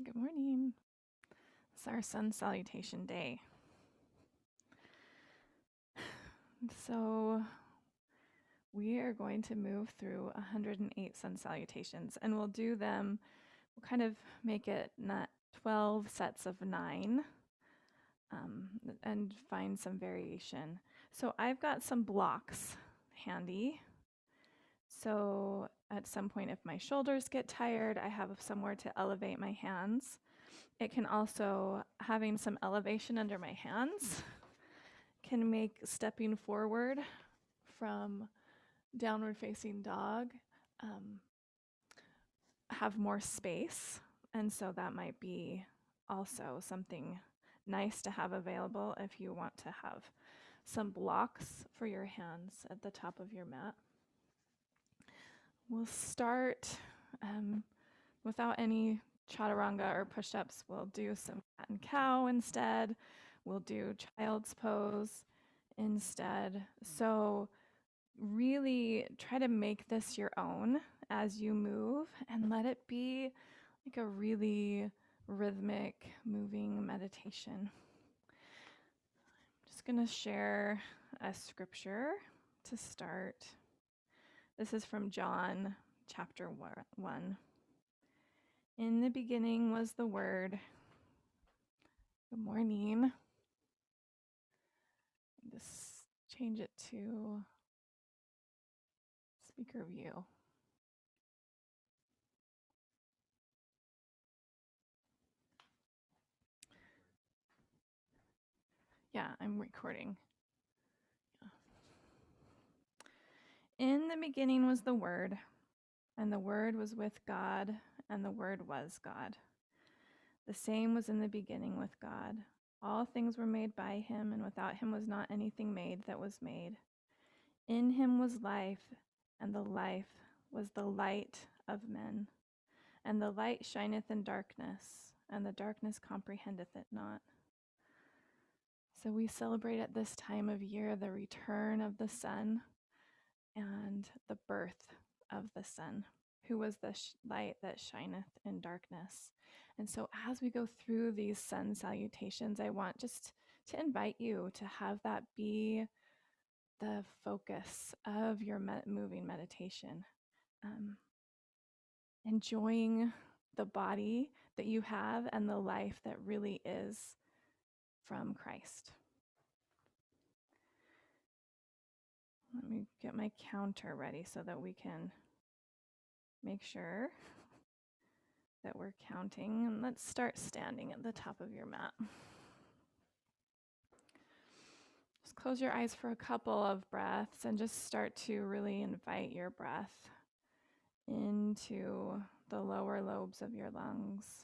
Good morning. It's our Sun Salutation day. So we are going to move through 108 Sun Salutations, and we'll do them, we'll kind of make it not 12 sets of 9 and find some variation. So I've got some blocks handy. So at some point, if my shoulders get tired, I have somewhere to elevate my hands. It can also, having some elevation under my hands can make stepping forward from downward facing dog have more space. And so that might be also something nice to have available if you want to have some blocks for your hands at the top of your mat. We'll start without any chaturanga or push-ups. We'll do some cat and cow instead. We'll do child's pose instead. So really try to make this your own as you move and let it be like a really rhythmic, moving meditation. I'm just going to share a scripture to start. This is from John chapter 1. In the beginning was the Word. Good morning. Just change it to speaker view. Yeah, I'm recording. In the beginning was the Word, and the Word was with God, and the Word was God. The same was in the beginning with God. All things were made by him, and without him was not anything made that was made. In him was life, and the life was the light of men. And the light shineth in darkness, and the darkness comprehendeth it not. So we celebrate at this time of year the return of the sun and the birth of the Son, who was the light that shineth in darkness. And so as we go through these sun salutations, I want just to invite you to have that be the focus of your moving meditation. Enjoying the body that you have and the life that really is from Christ. Let me get my counter ready so that we can make sure that we're counting. And let's start standing at the top of your mat. Just close your eyes for a couple of breaths and just start to really invite your breath into the lower lobes of your lungs.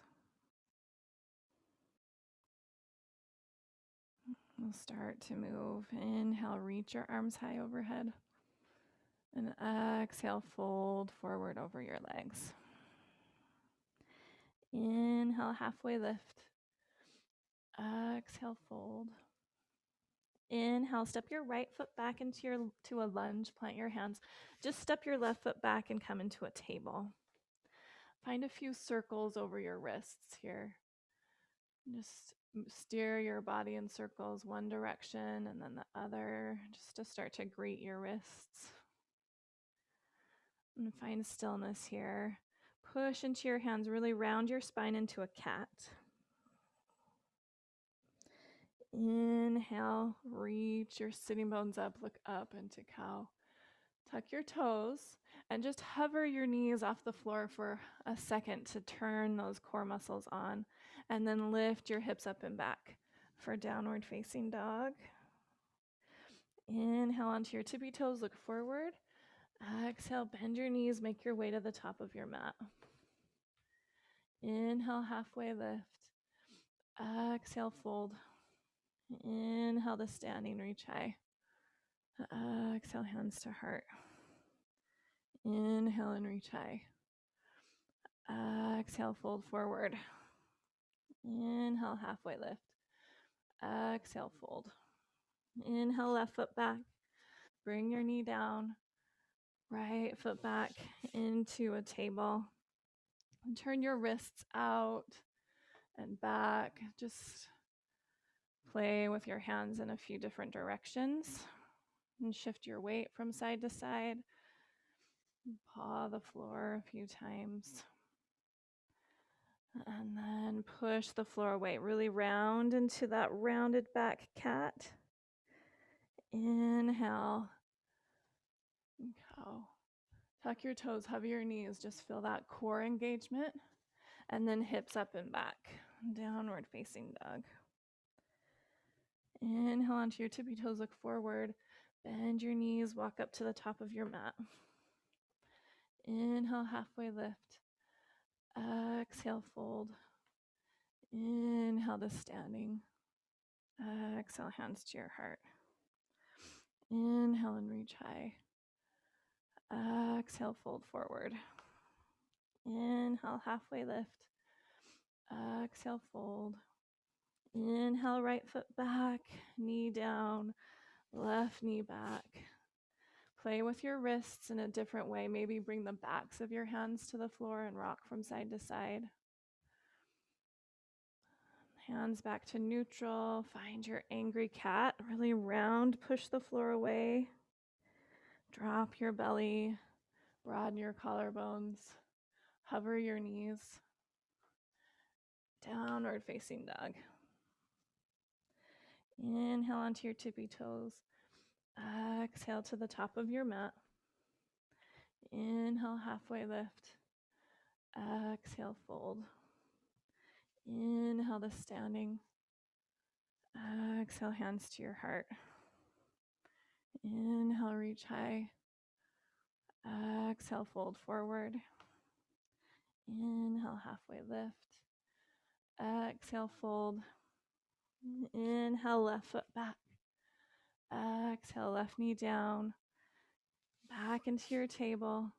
We'll start to move. Inhale, reach your arms high overhead. And exhale, fold forward over your legs. Inhale, halfway lift. Exhale, fold. Inhale, step your right foot back to a lunge, plant your hands. Just step your left foot back and come into a table. Find a few circles over your wrists here. Just steer your body in circles, one direction and then the other, just to start to grate your wrists. And find stillness here. Push into your hands, really round your spine into a cat. Inhale, reach your sitting bones up, look up into cow. Tuck your toes and just hover your knees off the floor for a second to turn those core muscles on, and then lift your hips up and back for downward facing dog. Inhale onto your tippy toes, look forward. Exhale, bend your knees, make your way to the top of your mat. Inhale, halfway lift. Exhale, fold. Inhale to standing, reach high. Exhale, hands to heart. Inhale and reach high. Exhale, fold forward. Inhale, halfway lift. Exhale, fold. Inhale, left foot back. Bring your knee down. Right foot back into a table. And turn your wrists out. and back. Just play with your hands in a few different directions and shift your weight from side to side. Paw the floor a few times. And then push the floor away, really round into that rounded back cat. Inhale. Cow. Tuck your toes, hover your knees, just feel that core engagement. And then hips up and back, downward facing dog. Inhale onto your tippy toes, look forward. Bend your knees, walk up to the top of your mat. Inhale, halfway lift. Exhale, fold. Inhale to standing. Exhale, hands to your heart. Inhale and reach high. Exhale, fold forward. Inhale, halfway lift. Exhale, fold. Inhale, right foot back, knee down, left knee back. Play with your wrists in a different way. Maybe bring the backs of your hands to the floor and rock from side to side. Hands back to neutral. Find your angry cat. Really round. Push the floor away. Drop your belly. Broaden your collarbones. Hover your knees. Downward facing dog. Inhale onto your tippy toes. Exhale to the top of your mat. Inhale, halfway lift. Exhale, fold. Inhale to standing. Exhale, hands to your heart. Inhale, reach high. Exhale, fold forward. Inhale, halfway lift. Exhale, fold. Inhale, left foot back. Exhale, left knee down. Back into your table.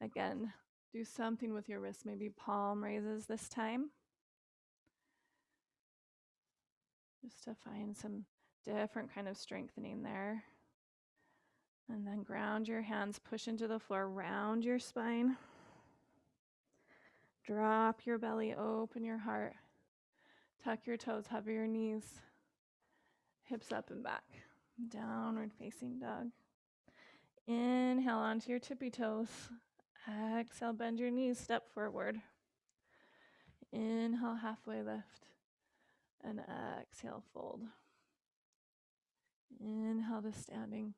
Again, do something with your wrists, maybe palm raises this time. Just to find some different kind of strengthening there. And then ground your hands, push into the floor, round your spine. Drop your belly, open your heart. Tuck your toes, hover your knees. Hips up and back. Downward facing dog. Inhale onto your tippy toes. Exhale, bend your knees, step forward. Inhale, halfway lift. And exhale, fold. Inhale to standing.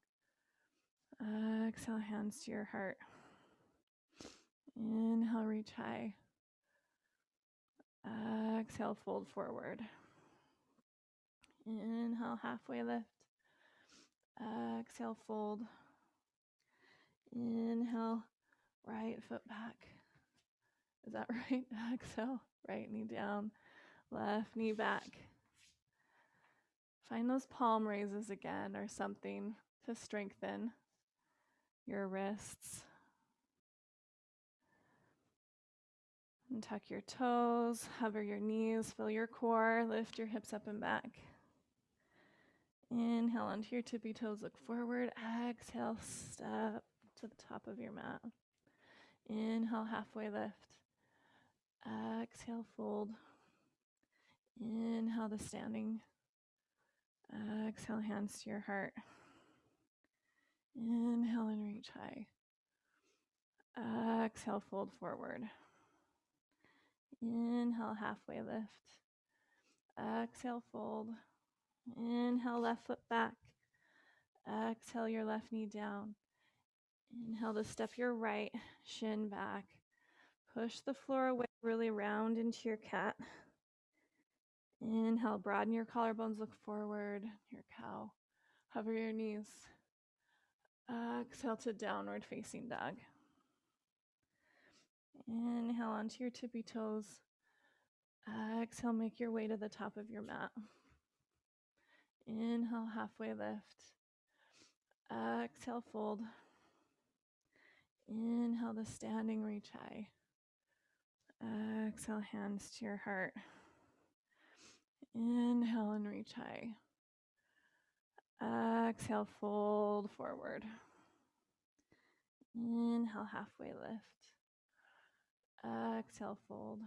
Exhale, hands to your heart. Inhale, reach high. Exhale, fold forward. Inhale, halfway lift. Exhale, fold. Inhale, right foot back. Is that right? Exhale, right knee down, left knee back. Find those palm raises again or something to strengthen your wrists. And tuck your toes, hover your knees, feel your core, lift your hips up and back. Inhale onto your tippy toes, look forward. Exhale, step to the top of your mat. Inhale, halfway lift. Exhale, fold. Inhale to standing. Exhale, hands to your heart. Inhale and reach high. Exhale, fold forward. Inhale, halfway lift. Exhale, fold. Inhale, left foot back. Exhale, your left knee down. Inhale to step your right shin back. Push the floor away, really round into your cat. Inhale, broaden your collarbones, look forward, your cow. Hover your knees. Exhale to downward facing dog. Inhale onto your tippy toes. Exhale, make your way to the top of your mat. Inhale, halfway lift. Exhale, fold. Inhale to standing, reach high. Exhale, hands to your heart. Inhale and reach high. Exhale, fold forward. Inhale, halfway lift. Exhale, fold.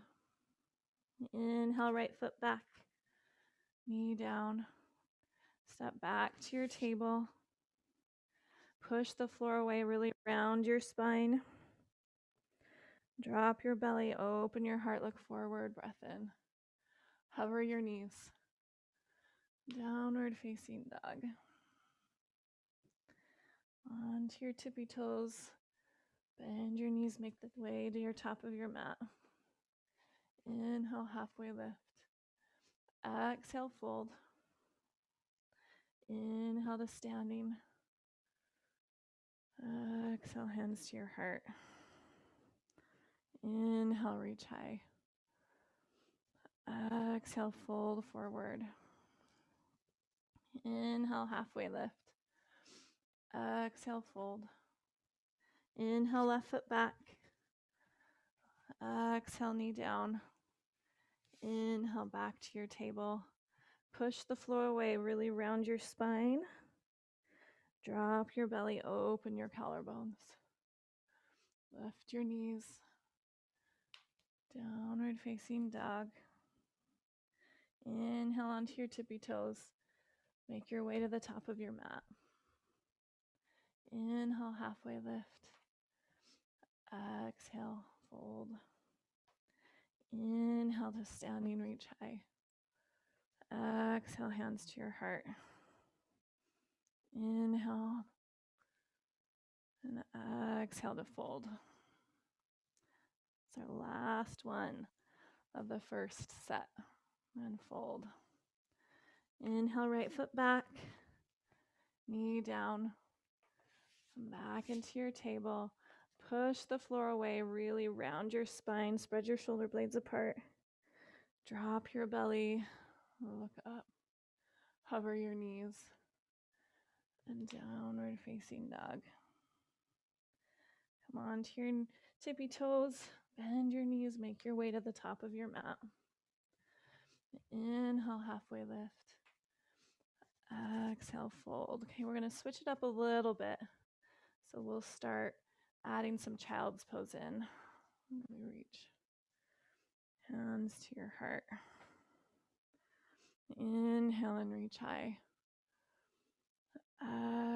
Inhale, right foot back, knee down. Step back to your table. Push the floor away, really round your spine. Drop your belly, open your heart, look forward, breath in. Hover your knees. Downward facing dog. Onto your tippy toes. Bend your knees, make the way to your top of your mat. Inhale, halfway lift. Exhale, fold. Inhale to standing. Exhale, hands to your heart. Inhale, reach high. Exhale, fold forward. Inhale, halfway lift. Exhale, fold. Inhale, left foot back. Exhale, knee down. Inhale, back to your table. Push the floor away, really round your spine. Drop your belly, open your collarbones. Lift your knees. Downward facing dog. Inhale onto your tippy toes. Make your way to the top of your mat. Inhale, halfway lift. Exhale, fold. Inhale to standing, reach high. Exhale, hands to your heart. Inhale. And exhale to fold. It's our last one of the first set. And fold. Inhale, right foot back. Knee down. Come back into your table. Push the floor away, really round your spine. Spread your shoulder blades apart. Drop your belly. Look up. Hover your knees. And downward facing dog. Come on to your tippy toes. Bend your knees. Make your way to the top of your mat. Inhale, halfway lift. Exhale, fold. Okay, we're going to switch it up a little bit. So we'll start adding some child's pose in. Let me reach. Hands to your heart. Inhale and reach high.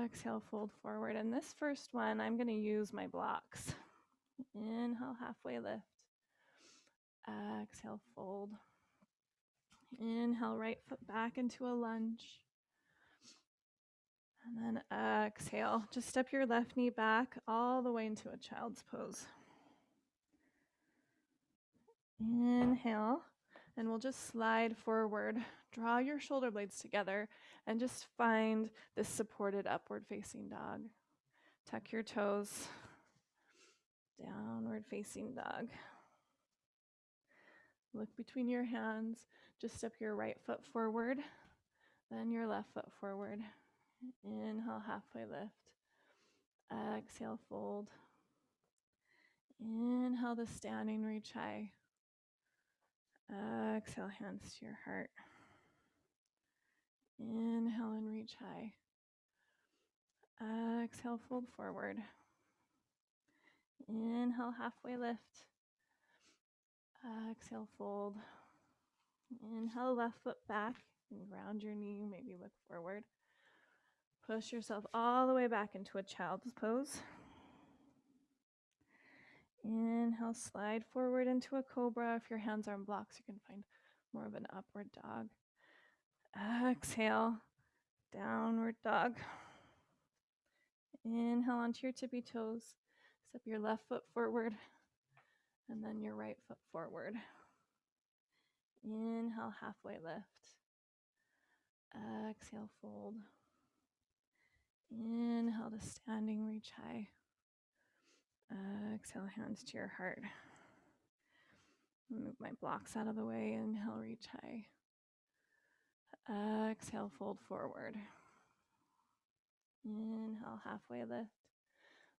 Exhale, fold forward. And this first one, I'm going to use my blocks. Inhale, halfway lift. Exhale, fold. Inhale, right foot back into a lunge. And then exhale. Just step your left knee back all the way into a child's pose. Inhale. And we'll just slide forward. Draw your shoulder blades together and just find this supported upward facing dog. Tuck your toes. Downward facing dog. Look between your hands. Just step your right foot forward, then your left foot forward. Inhale, halfway lift. Exhale, fold. Inhale to standing, reach high. Exhale, hands to your heart. Inhale and reach high. Exhale, fold forward. Inhale, halfway lift. Exhale, fold. Inhale, left foot back and ground your knee, maybe look forward. Push yourself all the way back into a child's pose. Inhale, slide forward into a cobra. If your hands are on blocks, you can find more of an upward dog. Exhale, downward dog. Inhale onto your tippy toes. Step your left foot forward and then your right foot forward. Inhale, halfway lift. Exhale, fold. Inhale to standing, reach high. Exhale, hands to your heart. Move my blocks out of the way. Inhale, reach high. Exhale, fold forward. Inhale, halfway lift.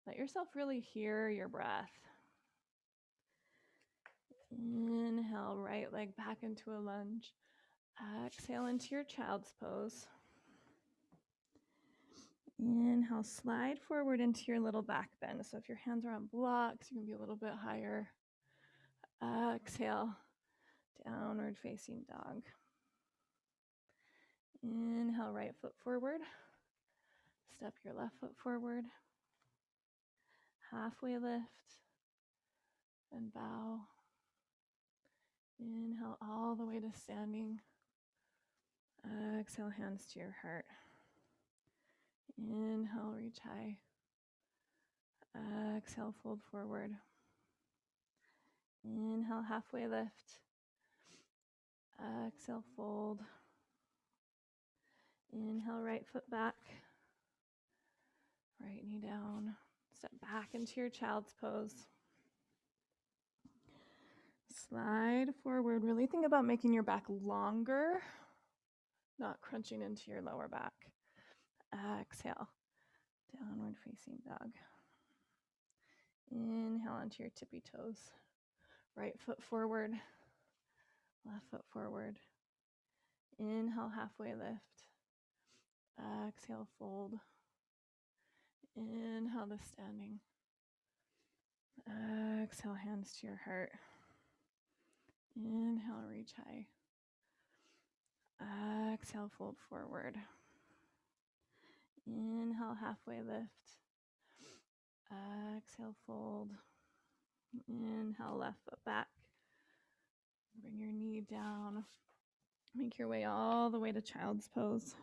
Let yourself really hear your breath. Inhale, right leg back into a lunge. Exhale into your child's pose. Inhale, slide forward into your little back bend. So if your hands are on blocks, you can be a little bit higher. Exhale, Downward facing dog. Inhale, right foot forward. Step your left foot forward. Halfway lift and bow. Inhale all the way to standing. Exhale, hands to your heart. Inhale, reach high. Exhale, fold forward. Inhale, halfway lift. Exhale, fold. Inhale, right foot back. Right knee down. Step back into your child's pose. Slide forward. Really think about making your back longer, not crunching into your lower back. Exhale, downward facing dog. Inhale onto your tippy toes. Right foot forward, left foot forward. Inhale, halfway lift. Exhale, fold. Inhale to standing. Exhale, hands to your heart. Inhale, reach high. Exhale, fold forward. Inhale, halfway lift. Exhale, fold. Inhale, left foot back. Bring your knee down. Make your way all the way to child's pose.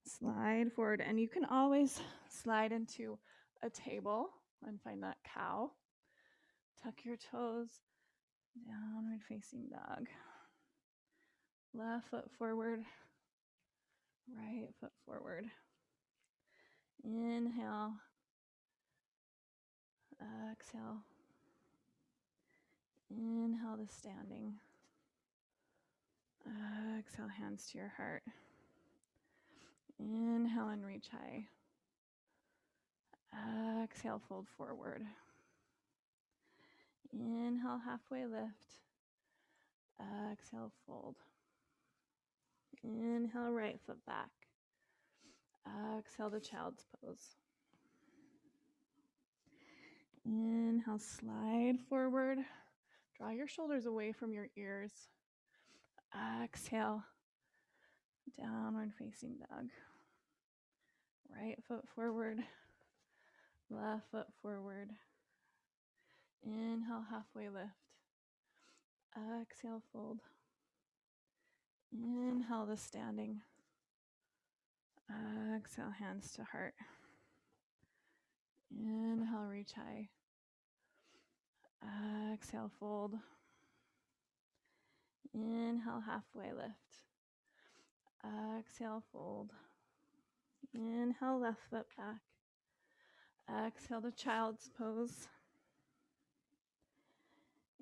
Slide forward, and you can always slide into a table and find that cow. Tuck your toes, downward facing dog. Left foot forward, right foot forward. Inhale, exhale. Inhale to standing. Exhale, hands to your heart. Inhale and reach high. Exhale, fold forward. Inhale, halfway lift. Exhale, fold. Inhale, right foot back. Exhale to child's pose. Inhale, slide forward. Draw your shoulders away from your ears. Exhale, downward facing dog. Right foot forward, left foot forward. Inhale, halfway lift. Exhale, fold. Inhale to standing. Exhale, hands to heart. Inhale, reach high. Exhale, fold. Inhale, halfway lift. Exhale, fold. Inhale, left foot back. Exhale to child's pose.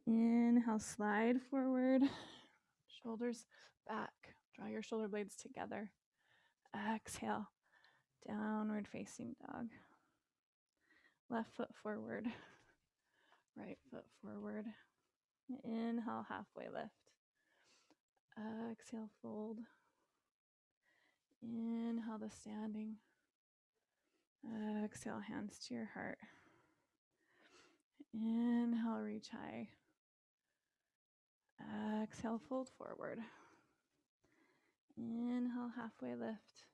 Inhale, slide forward. Shoulders back. Draw your shoulder blades together. Exhale, downward facing dog. Left foot forward. Right foot forward. Inhale, halfway lift. Exhale, fold. Inhale to standing. Exhale, hands to your heart. Inhale, reach high. Exhale, fold forward. Inhale, halfway lift.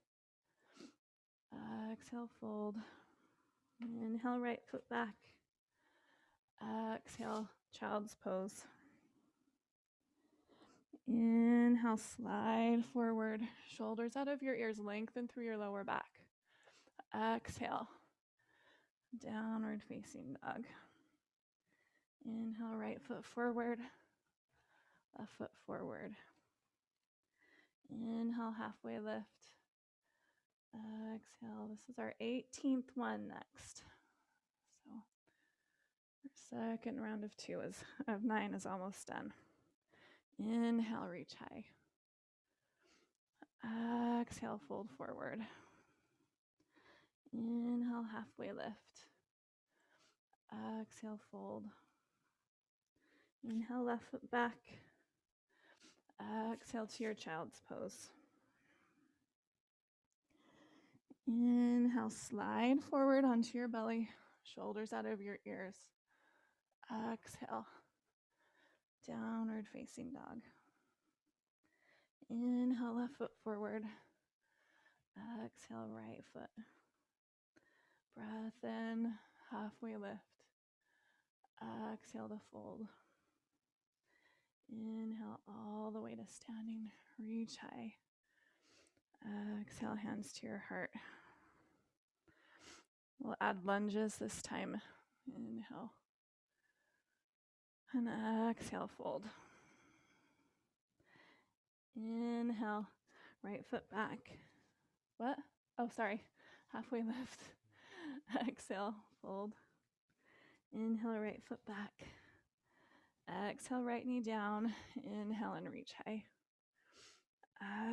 Exhale, fold. Inhale, right foot back. Exhale, child's pose. Inhale, slide forward. Shoulders out of your ears, lengthen through your lower back. Exhale, downward facing dog. Inhale, right foot forward, left foot forward. Inhale, halfway lift. Exhale, this is our 18th one next. So our second round of 9 is almost done. Inhale, reach high. Exhale, fold forward. Inhale, halfway lift. Exhale, fold. Inhale, left foot back. Exhale to your child's pose. Inhale, slide forward onto your belly, shoulders out of your ears. Exhale, Downward facing dog. Inhale, left foot forward. Exhale, right foot. Breath in, halfway lift. Exhale to fold. Inhale all the way to standing. Reach high. Exhale, hands to your heart. We'll add lunges this time. Inhale. And exhale, fold. Inhale, right foot back. What? Oh, sorry. Halfway lift. Exhale, fold. Inhale, right foot back. Exhale, right knee down. Inhale and reach high.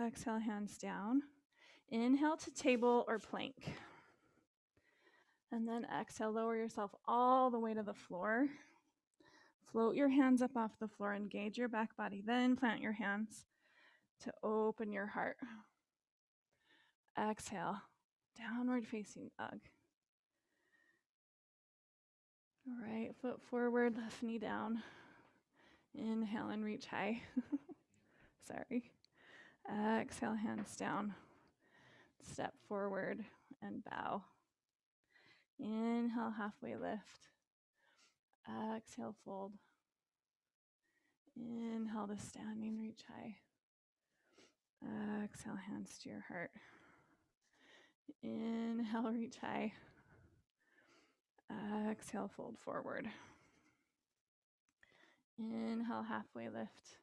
Exhale, hands down. Inhale to table or plank. And then exhale, lower yourself all the way to the floor. Float your hands up off the floor, engage your back body, then plant your hands to open your heart. Exhale, downward facing dog. Right foot forward, left knee down. Inhale and reach high. Sorry. Exhale, hands down. Step forward and bow. Inhale, halfway lift. Exhale, fold. Inhale to standing, reach high. Exhale, hands to your heart. Inhale, reach high. Exhale, fold forward. Inhale, halfway lift.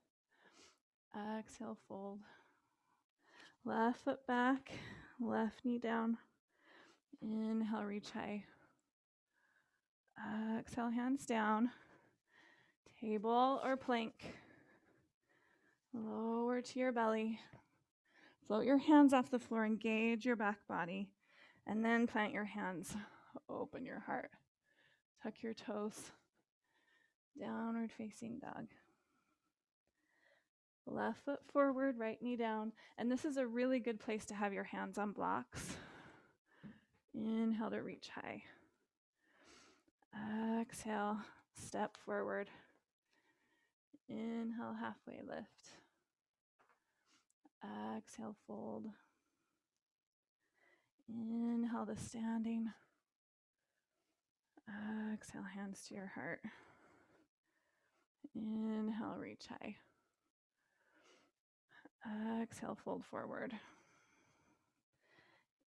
Exhale, fold. Left foot back, left knee down. Inhale, reach high. Exhale, hands down. Table or plank. Lower to your belly. Float your hands off the floor, engage your back body, and then plant your hands. Open your heart. Tuck your toes. Downward facing dog. Left foot forward, right knee down. And this is a really good place to have your hands on blocks. Inhale to reach high. Exhale, step forward. Inhale, halfway lift. Exhale, fold. Inhale to standing. Exhale, hands to your heart. Inhale, reach high. Exhale, fold forward.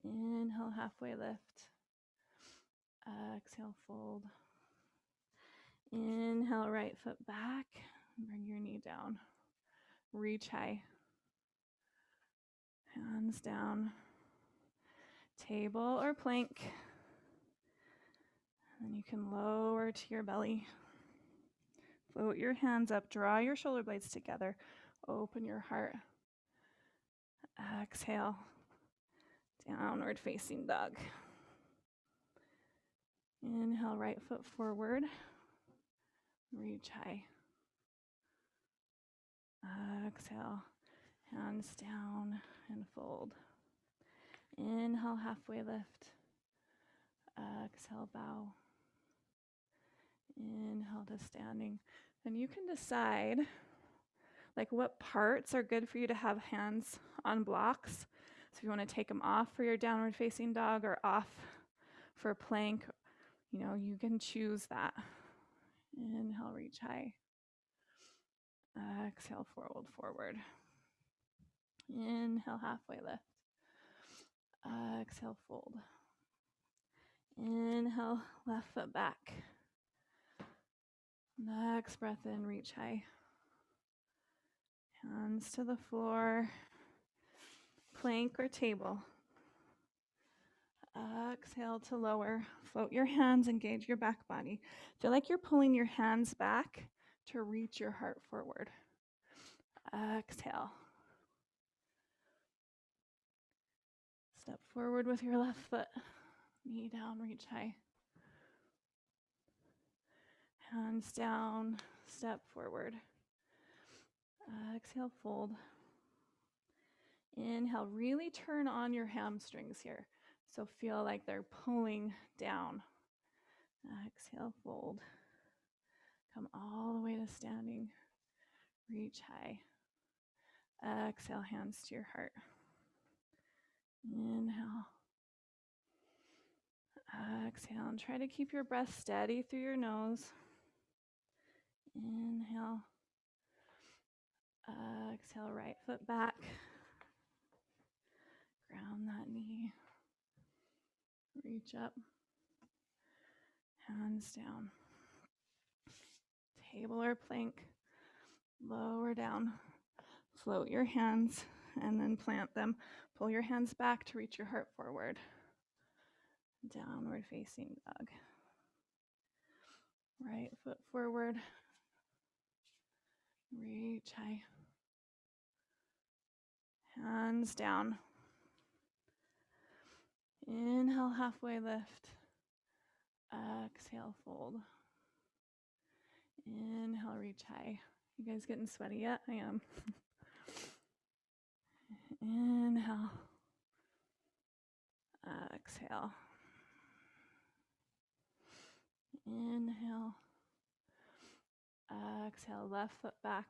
Inhale, halfway lift. Exhale, fold. Inhale, right foot back. Bring your knee down. Reach high. Hands down. Table or plank. And you can lower to your belly. Float your hands up. Draw your shoulder blades together. Open your heart. Exhale. Downward facing dog. Inhale, right foot forward. Reach high. Exhale. Hands down and fold. Inhale, halfway lift. Exhale, bow. Inhale to standing. And you can decide like what parts are good for you to have hands on blocks. So if you want to take them off for your downward facing dog or off for plank, you can choose that. Inhale, reach high. Exhale, fold forward. Inhale, halfway lift. Exhale, fold. Inhale, left foot back. Next breath in, reach high. Hands to the floor. Plank or table. Exhale to lower. Float your hands, engage your back body. Feel like you're pulling your hands back to reach your heart forward. Exhale. Step forward with your left foot. Knee down, reach high. Hands down, step forward. Exhale, fold. Inhale, really turn on your hamstrings here. So feel like they're pulling down. Exhale, fold. Come all the way to standing. Reach high. Exhale, hands to your heart. Inhale. Exhale, and try to keep your breath steady through your nose. Inhale. Exhale, right foot back. Ground that knee. Reach up. Hands down. Table or plank. Lower down. Float your hands and then plant them. Pull your hands back to reach your heart forward. Downward facing dog. Right foot forward. Reach high. Hands down. Inhale, halfway lift. Exhale, fold. Inhale, reach high. You guys getting sweaty yet? I am. Inhale. Exhale. Inhale. Exhale, left foot back.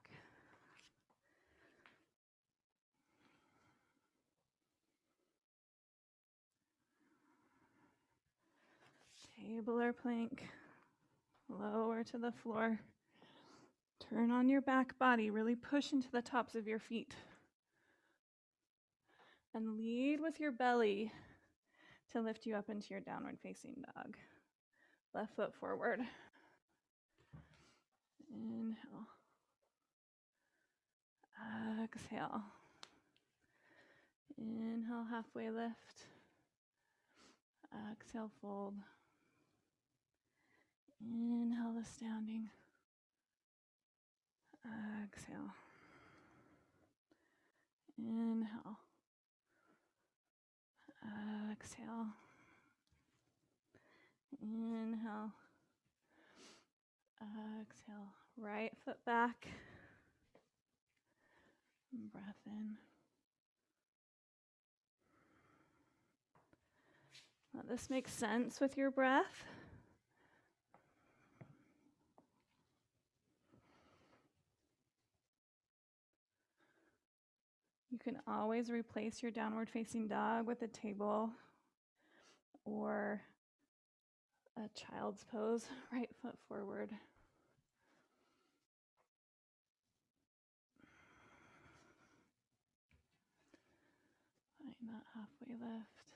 Table or plank. Lower to the floor. Turn on your back body. Really push into the tops of your feet. And lead with your belly to lift you up into your downward facing dog. Left foot forward. Inhale. Exhale. Inhale, halfway lift. Exhale, fold. Inhale, the standing. Exhale. Inhale. Exhale. Inhale. Exhale. Right foot back. Breath in. Let this make sense with your breath. You can always replace your downward facing dog with a table or a child's pose, right foot forward. Find that halfway lift,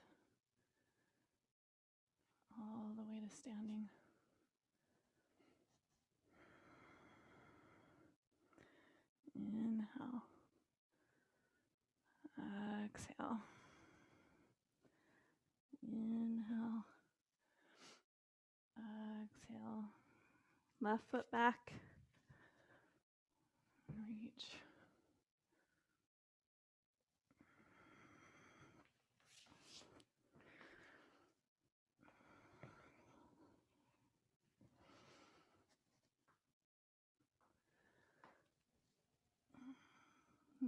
all the way to standing. Inhale. Exhale. Inhale. Exhale. Left foot back. Reach.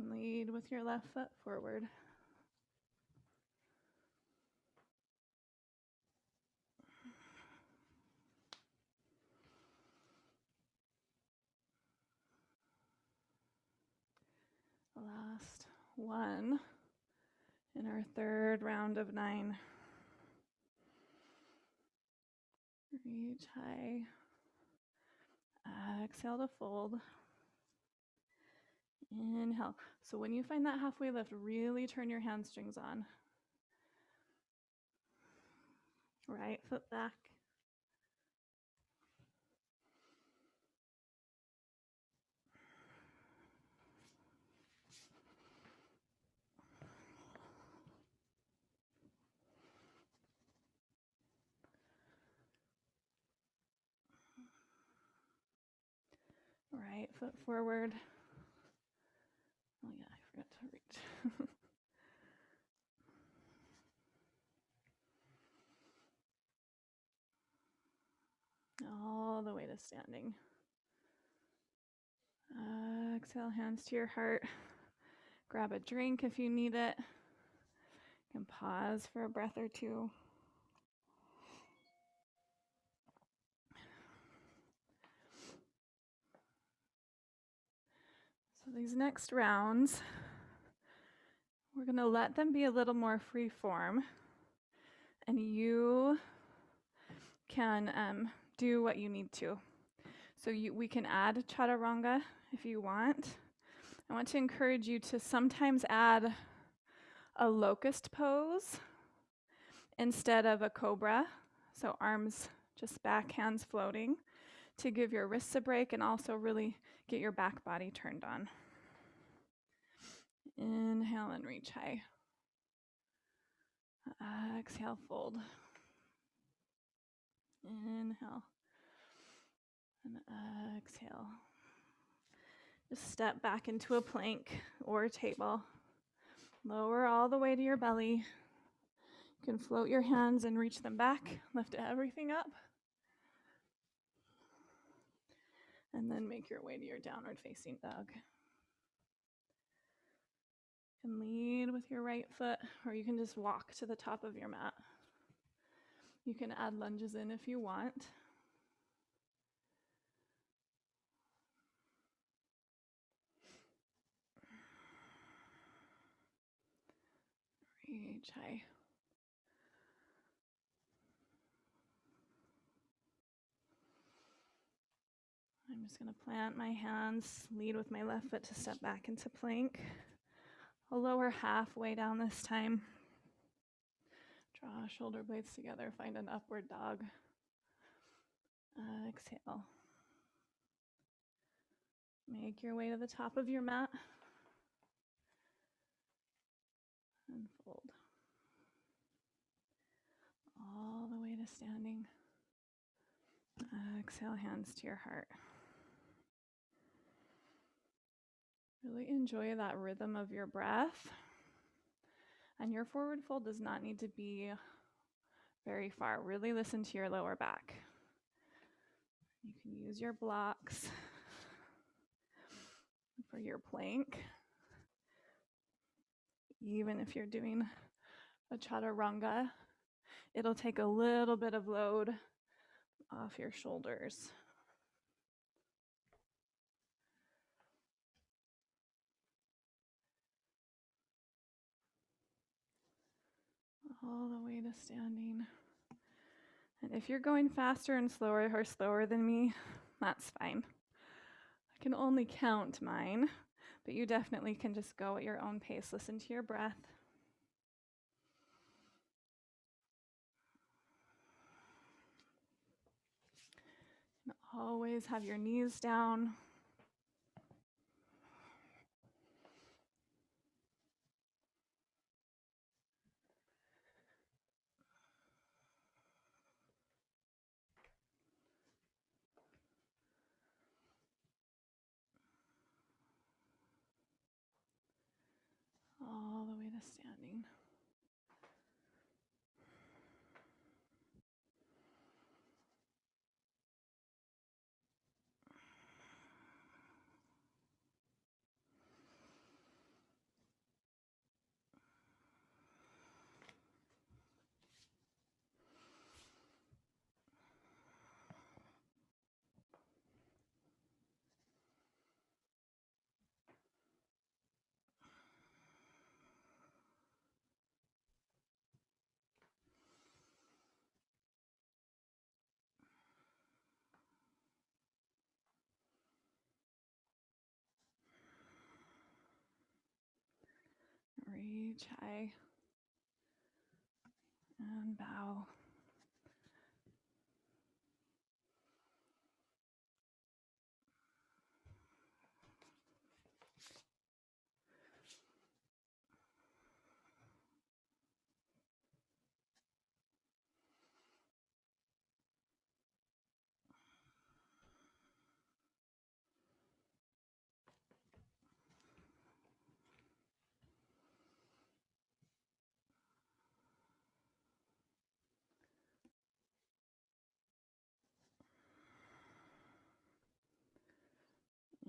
Lead with your left foot forward. Last one in our third round of 9. Reach high. Exhale to fold. Inhale. So when you find that halfway lift, really turn your hamstrings on. Right foot back. Right foot forward. Oh yeah, I forgot to reach. All the way to standing. Exhale, hands to your heart. Grab a drink if you need it. You can pause for a breath or two. these next rounds, we're going to let them be a little more free form, and you can do what you need to. So we can add chaturanga if you want. I want to encourage you to sometimes add a locust pose instead of a cobra. So arms just back, hands floating, to give your wrists a break and also really get your back body turned on. Inhale and reach high. Exhale, fold. Inhale and exhale. Just step back into a plank or table. Lower all the way to your belly. You can float your hands and reach them back. Lift everything up. And then make your way to your downward facing dog. You can lead with your right foot, or you can just walk to the top of your mat. You can add lunges in if you want. Reach high. I'm just going to plant my hands, lead with my left foot to step back into plank. I'll lower halfway down this time. Draw shoulder blades together, find an upward dog. Exhale. Make your way to the top of your mat. And fold. All the way to standing. Exhale, hands to your heart. Really enjoy that rhythm of your breath. And your forward fold does not need to be very far. Really listen to your lower back. You can use your blocks for your plank. Even if you're doing a chaturanga, it'll take a little bit of load off your shoulders. All the way to standing. And if you're going faster and slower or slower than me, that's fine. I can only count mine, but you definitely can just go at your own pace. Listen to your breath. And always have your knees down. All the way to standing. Reach high and bow.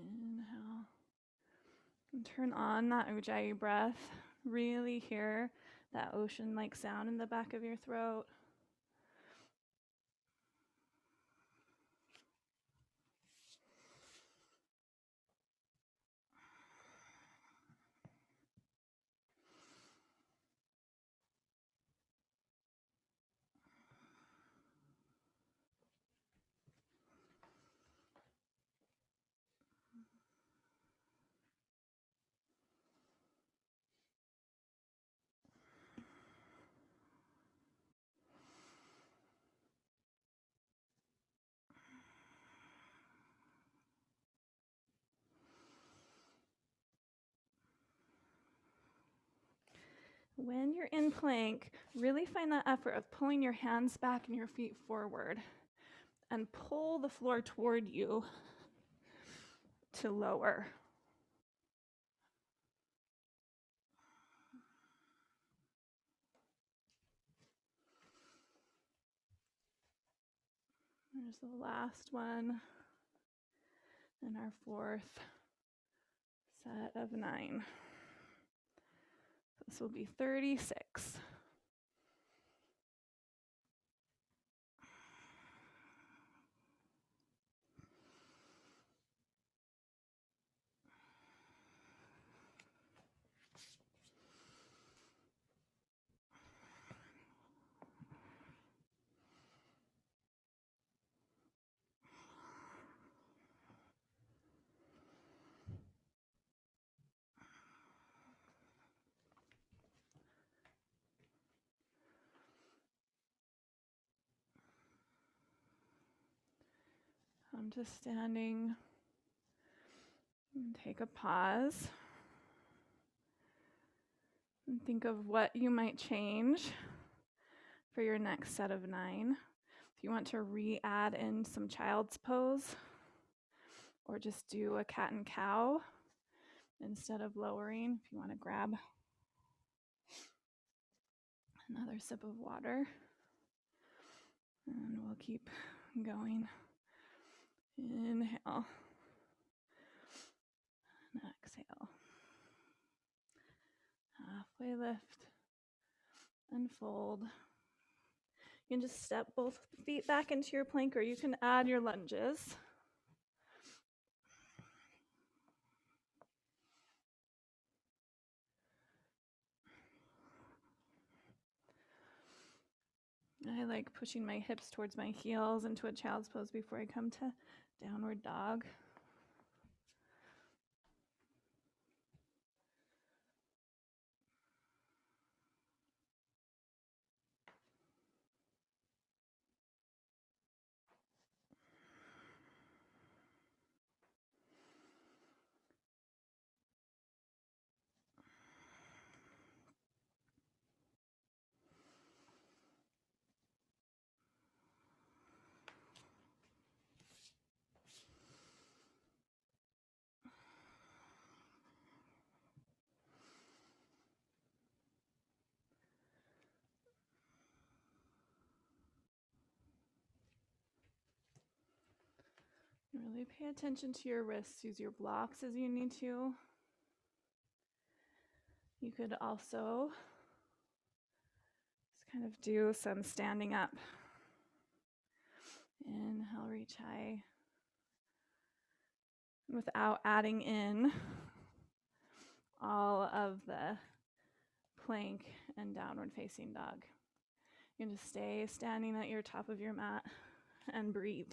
Inhale. And turn on that Ujjayi breath. Really hear that ocean-like sound in the back of your throat. When you're in plank, really find that effort of pulling your hands back and your feet forward and pull the floor toward you to lower. There's the last one and our fourth set of 9. This will be 36. I'm just standing and take a pause and think of what you might change for your next set of 9. If you want to re-add in some child's pose or just do a cat and cow instead of lowering, if you want to grab another sip of water, and we'll keep going. Inhale and exhale. Halfway lift and fold. You can just step both feet back into your plank, or you can add your lunges. I like pushing my hips towards my heels into a child's pose before I come to downward dog. Really pay attention to your wrists. Use your blocks as you need to. You could also just kind of do some standing up. Inhale, reach high. Without adding in all of the plank and downward facing dog. You can just stay standing at your top of your mat and breathe.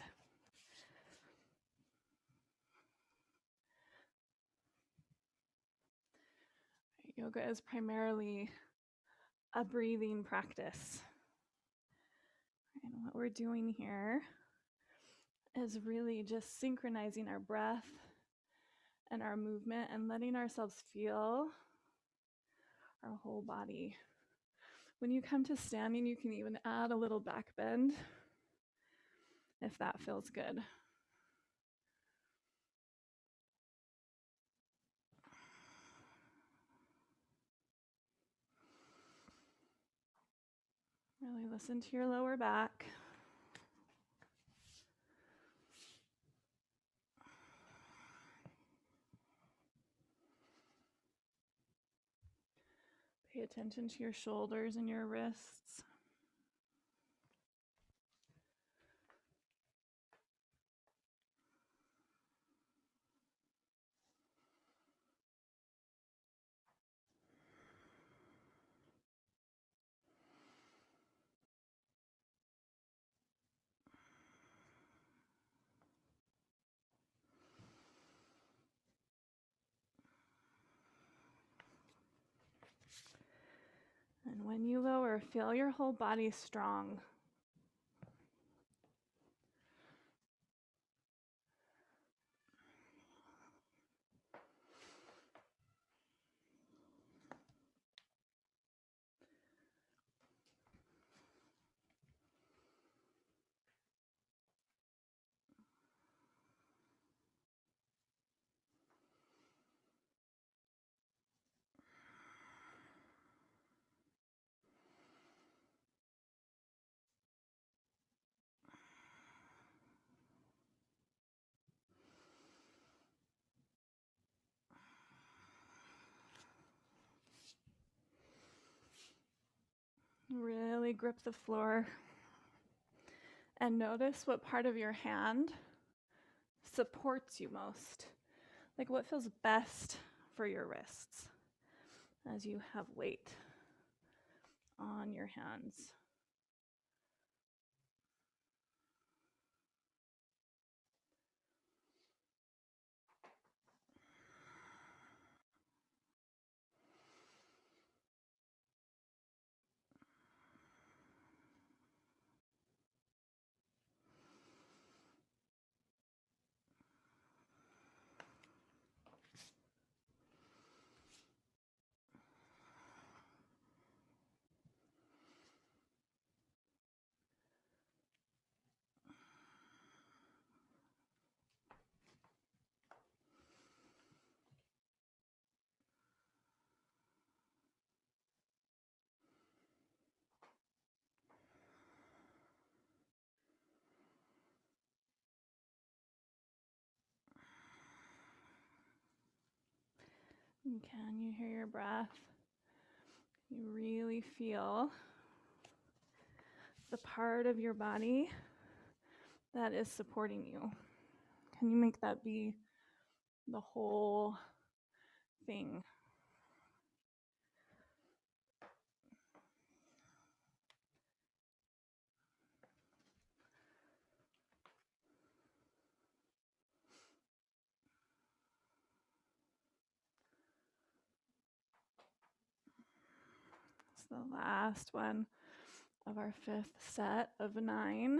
Yoga is primarily a breathing practice. And what we're doing here is really just synchronizing our breath and our movement and letting ourselves feel our whole body. When you come to standing, you can even add a little back bend if that feels good. Really listen to your lower back. Pay attention to your shoulders and your wrists. And when you lower, feel your whole body strong. really grip the floor and notice what part of your hand supports you most. Like what feels best for your wrists as you have weight on your hands. And can you hear your breath? You really feel the part of your body that is supporting you. Can you make that be the whole thing? It's the last one of our 5th set of 9.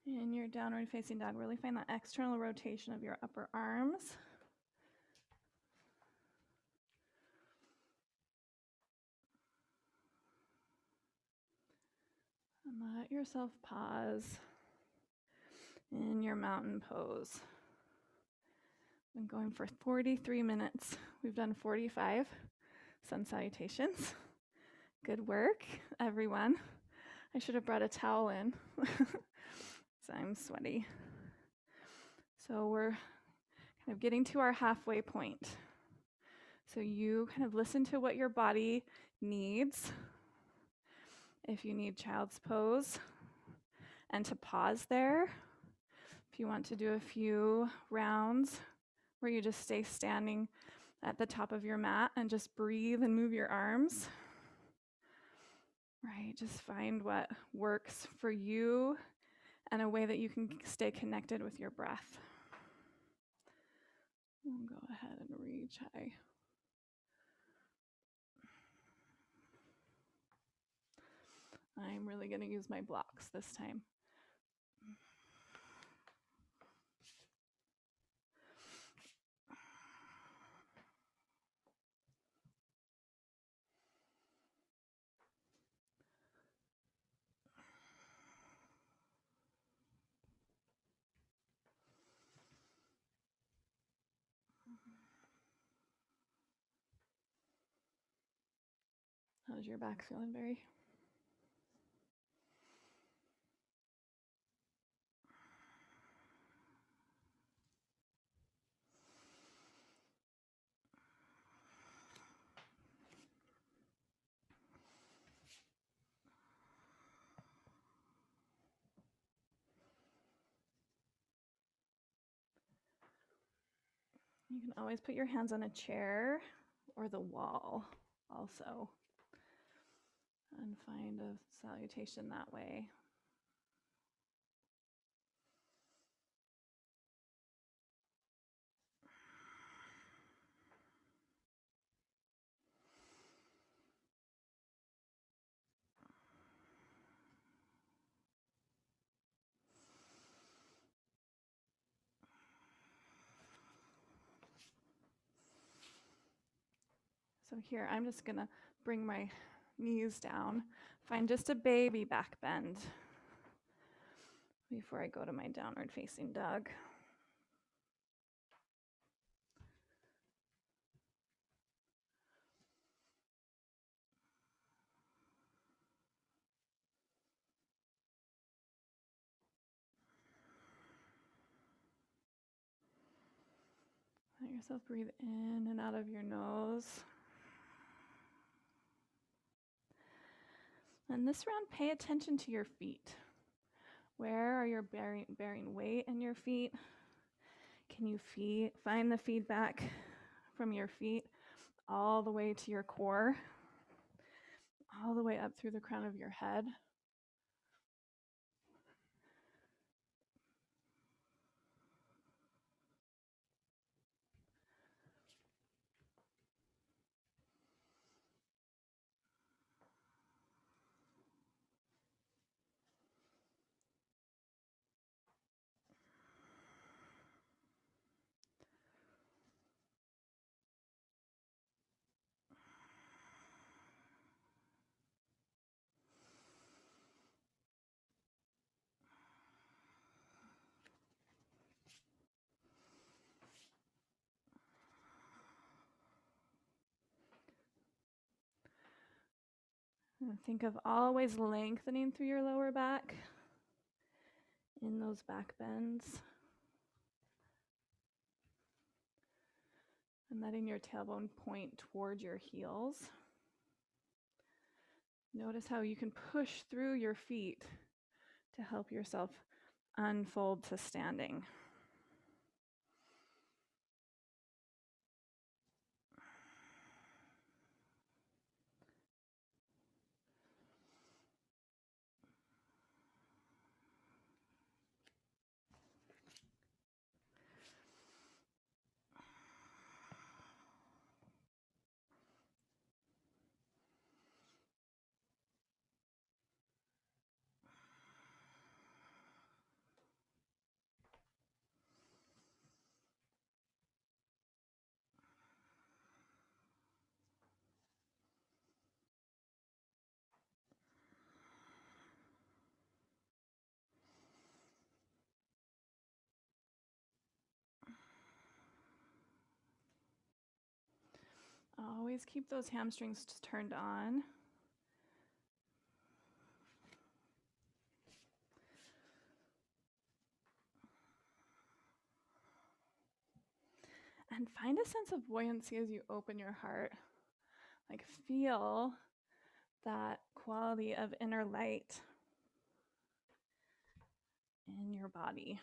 In your downward facing dog, really find that external rotation of your upper arms. And let yourself pause in your mountain pose. Been going for 43 minutes. We've done 45 Sun Salutations. Good work, everyone. I should have brought a towel in, so I'm sweaty. So we're kind of getting to our halfway point. So you kind of listen to what your body needs. If you need child's pose, and to pause there. If you want to do a few rounds where you just stay standing at the top of your mat and just breathe and move your arms. Right, just find what works for you and a way that you can stay connected with your breath. We'll go ahead and reach high. I'm really going to use my blocks this time. How's your back feeling, Barry? You can always put your hands on a chair or the wall also and find a salutation that way. So here, I'm just gonna bring my knees down, find just a baby back bend before I go to my downward facing dog. yourself breathe in and out of your nose. And this round, pay attention to your feet. Where are you bearing weight in your feet? Can you find the feedback from your feet all the way to your core, all the way up through the crown of your head? And think of always lengthening through your lower back in those back bends. And letting your tailbone point toward your heels. Notice how you can push through your feet to help yourself unfold to standing. Always keep those hamstrings turned on. And find a sense of buoyancy as you open your heart. Like feel that quality of inner light in your body.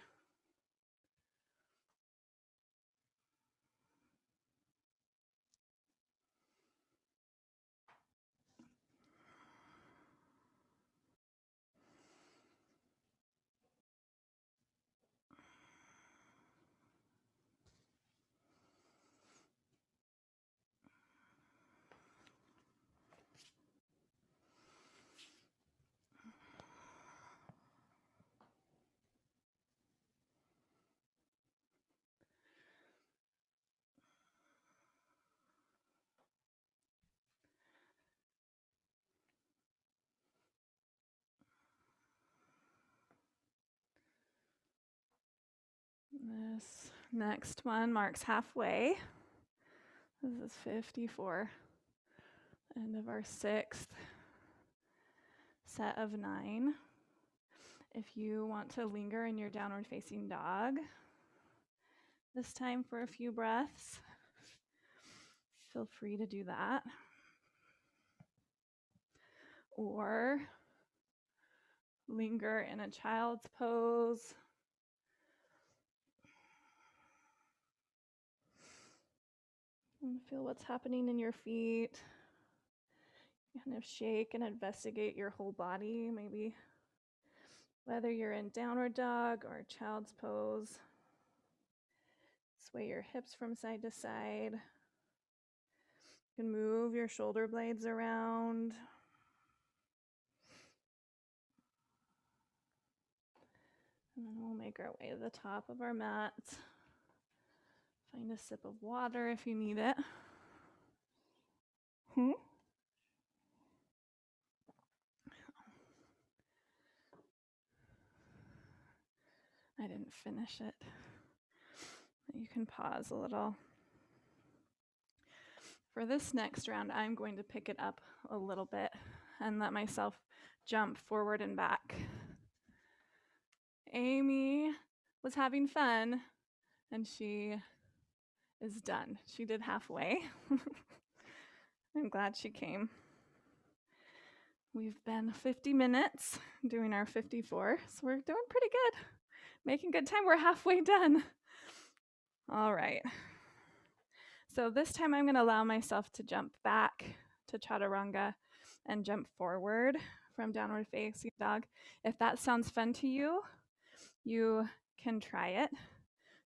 This next one marks halfway. This is 54. End of our 6th set of 9. If you want to linger in your downward facing dog, this time for a few breaths, feel free to do that. Or linger in a child's pose. And feel what's happening in your feet. Kind of shake and investigate your whole body, maybe whether you're in downward dog or child's pose. Sway your hips from side to side. You can move your shoulder blades around. And then we'll make our way to the top of our mat. Find a sip of water if you need it. I didn't finish it. You can pause a little. For this next round, I'm going to pick it up a little bit and let myself jump forward and back. Amy was having fun, and she is done. She did halfway. I'm glad she came. We've been 50 minutes doing our 54, so we're doing pretty good. Making good time. We're halfway done. All right. So this time I'm going to allow myself to jump back to chaturanga and jump forward from downward facing dog. If that sounds fun to you, you can try it.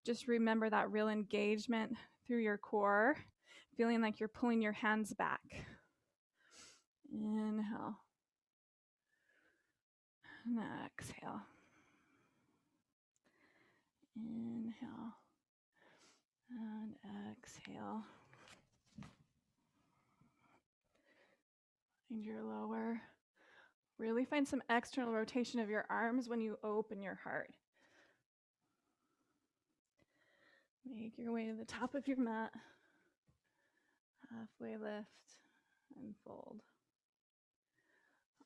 Just remember that real engagement through your core, feeling like you're pulling your hands back. Inhale. And exhale. Inhale. And exhale. Find your lower. Really find some external rotation of your arms when you open your heart. Make your way to the top of your mat. Halfway lift and fold.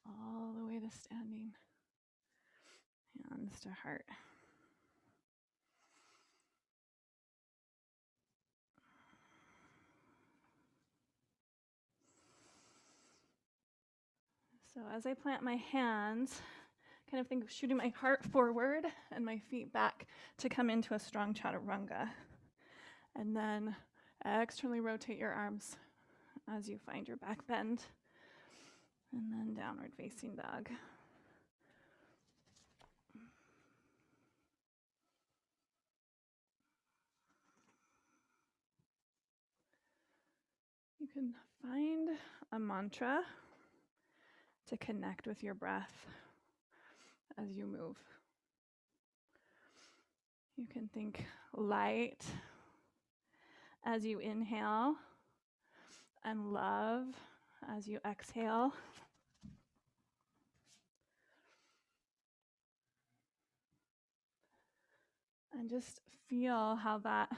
All the way to standing. Hands to heart. So as I plant my hands, kind of think of shooting my heart forward and my feet back to come into a strong chaturanga. And then externally rotate your arms as you find your back bend. And then downward facing dog. You can find a mantra to connect with your breath as you move. You can think light as you inhale and love as you exhale. And just feel how that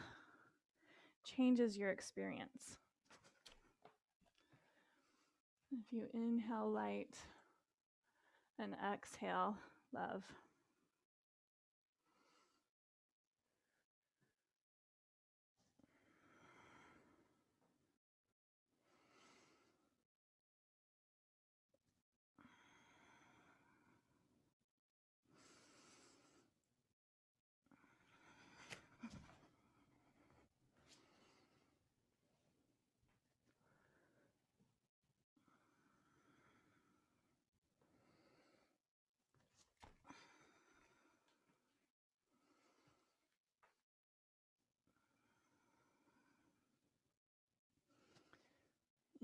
changes your experience. If you inhale light and exhale love.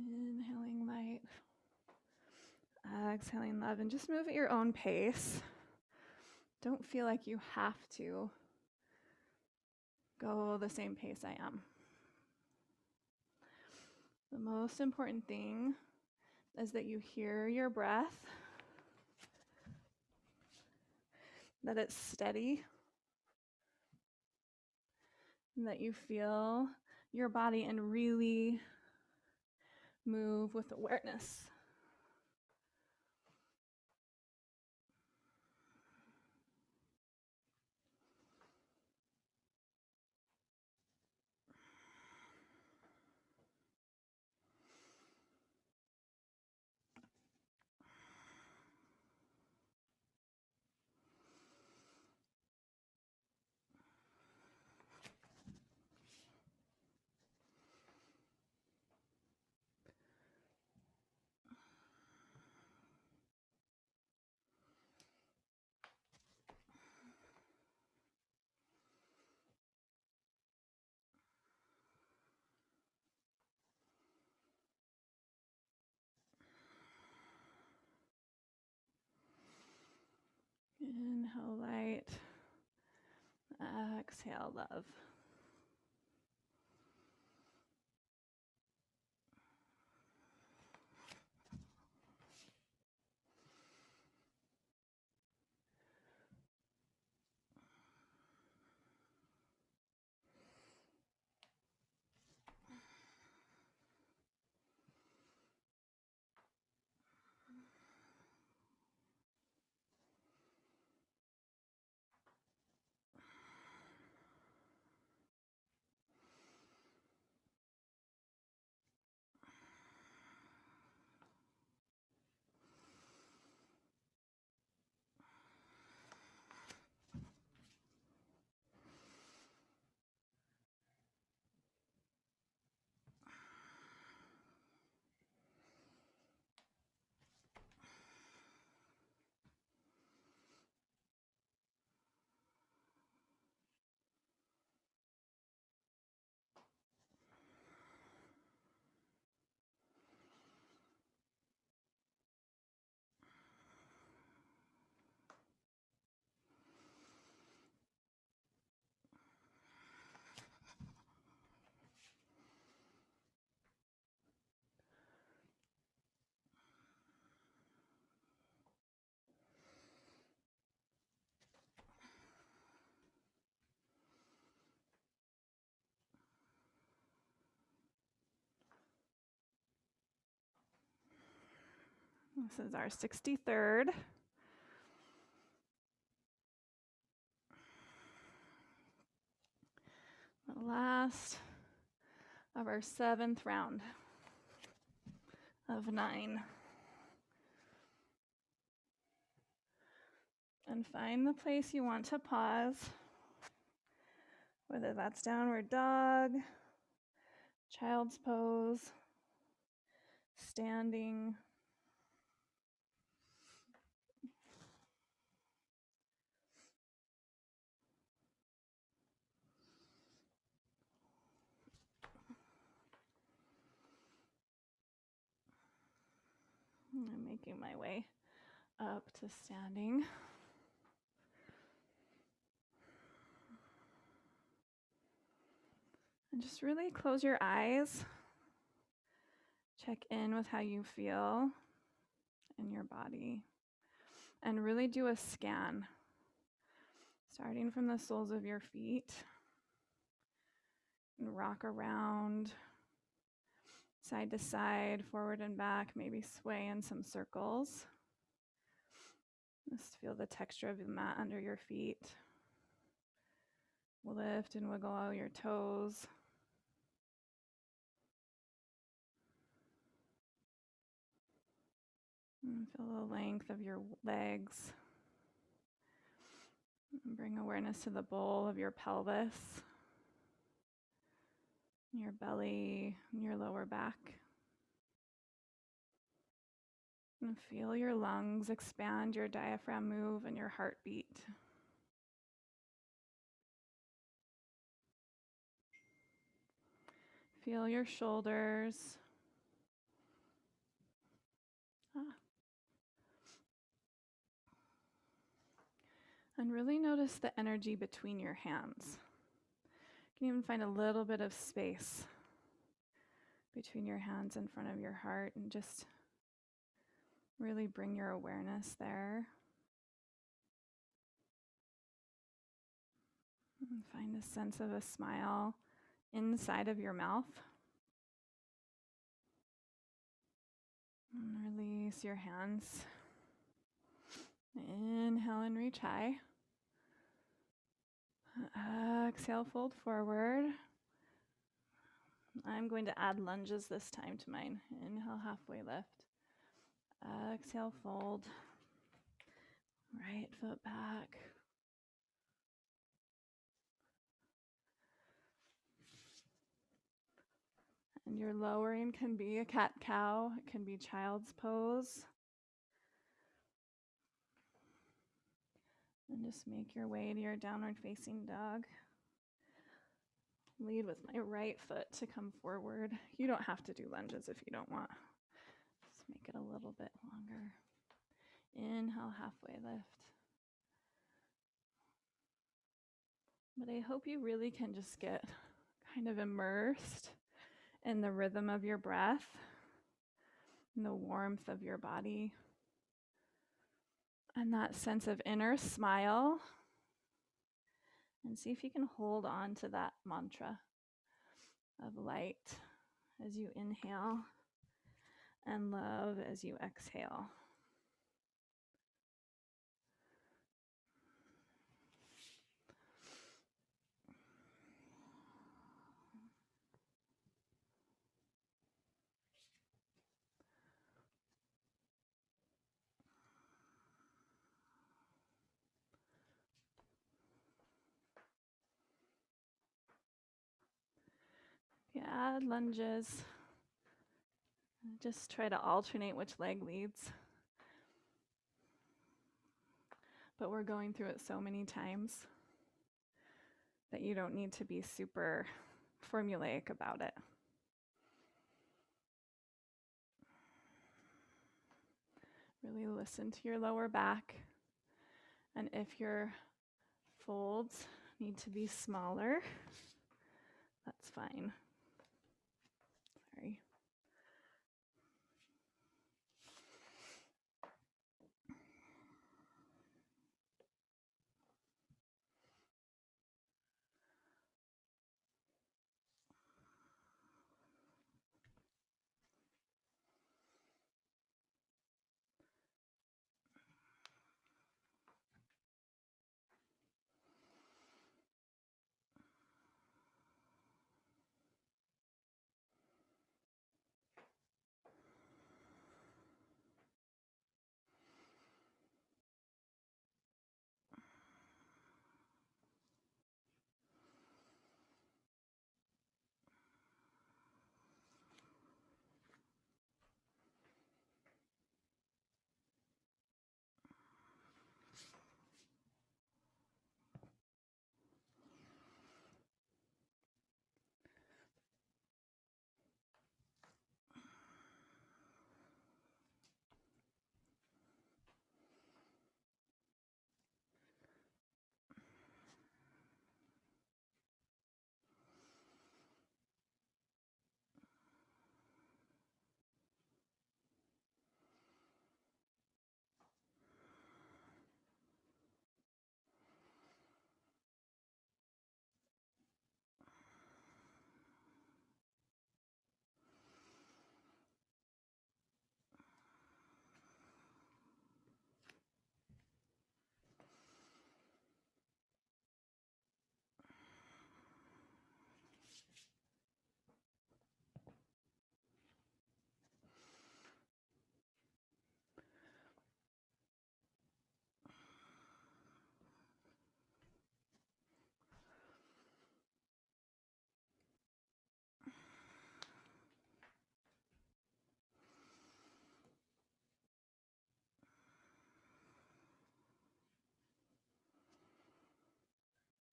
Inhaling light, exhaling love, and just move at your own pace. Don't feel like you have to go the same pace I am. The most important thing is that you hear your breath, that it's steady, and that you feel your body and really move with awareness. Inhale light, exhale love. This is our 63rd. The last of our 7th round of 9. And find the place you want to pause, whether that's downward dog, child's pose, standing. I'm making my way up to standing. And just really close your eyes. Check in with how you feel in your body. And really do a scan, starting from the soles of your feet. And rock around, side to side, forward and back, maybe sway in some circles. Just feel the texture of the mat under your feet. Lift and wiggle all your toes. And feel the length of your legs. And bring awareness to the bowl of your pelvis, your belly, and your lower back. And feel your lungs expand, your diaphragm move, and your heart beat. Feel your shoulders. And really notice the energy between your hands. You can even find a little bit of space between your hands in front of your heart and just really bring your awareness there. And find a sense of a smile inside of your mouth. And release your hands. Inhale and reach high. Exhale, fold forward. I'm going to add lunges this time to mine. Inhale, halfway lift. Exhale, fold. Right foot back. And your lowering can be a cat-cow. It can be child's pose. And just make your way to your downward facing dog. Lead with my right foot to come forward. You don't have to do lunges if you don't want. Just make it a little bit longer. Inhale, halfway lift. But I hope you really can just get kind of immersed in the rhythm of your breath, in the warmth of your body, and that sense of inner smile. And see if you can hold on to that mantra of light as you inhale and love as you exhale. If you add lunges, just try to alternate which leg leads. But we're going through it so many times that you don't need to be super formulaic about it. Really listen to your lower back. And if your folds need to be smaller, that's fine. Sorry.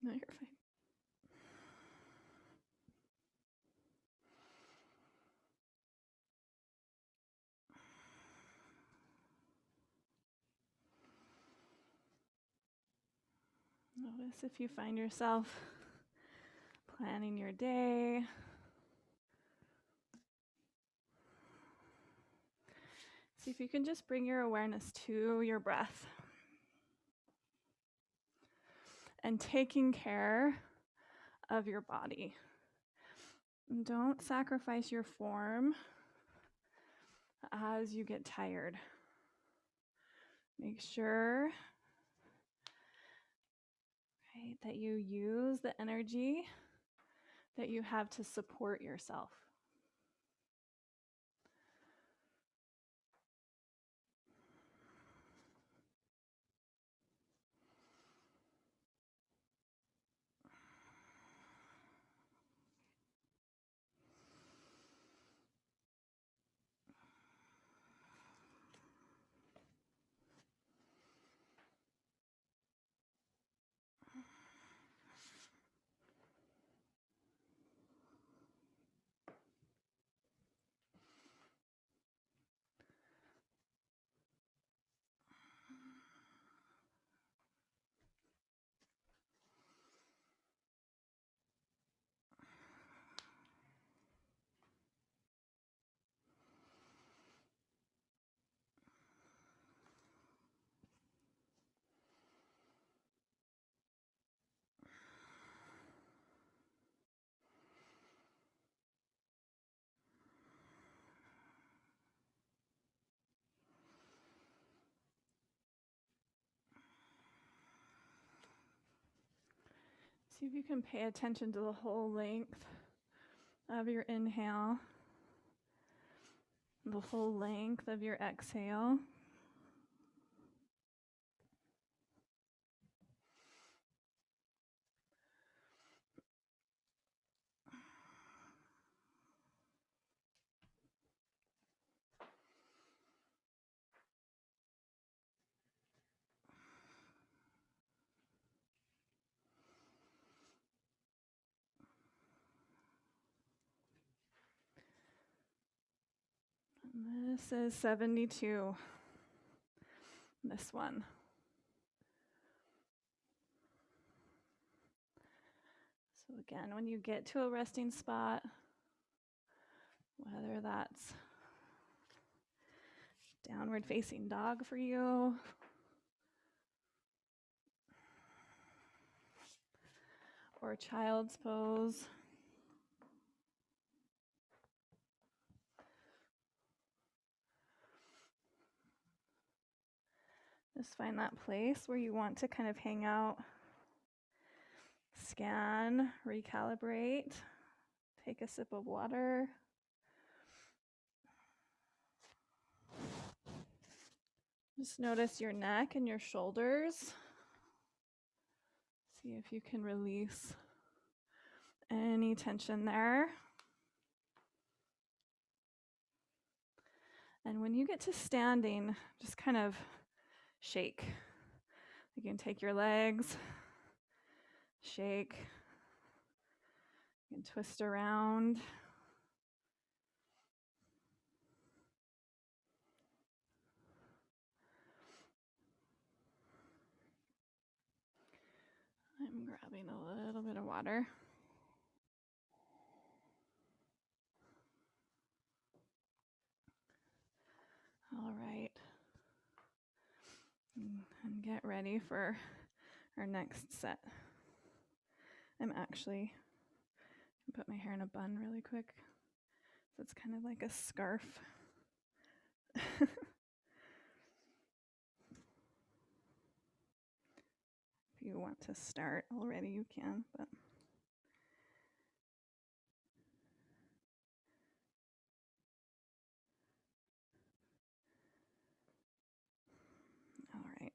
No, you're fine. Notice if you find yourself planning your day. See if you can just bring your awareness to your breath and taking care of your body. And don't sacrifice your form as you get tired. Make sure, right, that you use the energy that you have to support yourself. See if you can pay attention to the whole length of your inhale, the whole length of your exhale. And this is 72, this one. So again, when you get to a resting spot, whether that's downward facing dog for you, or child's pose, just find that place where you want to kind of hang out, scan, recalibrate, take a sip of water. Just notice your neck and your shoulders. See if you can release any tension there. And when you get to standing, just kind of shake. You can take your legs, shake. You can twist around. I'm grabbing a little bit of water. All right. And get ready for our next set. I'm actually put my hair in a bun really quick. So it's kind of like a scarf. If you want to start already, you can, but all right.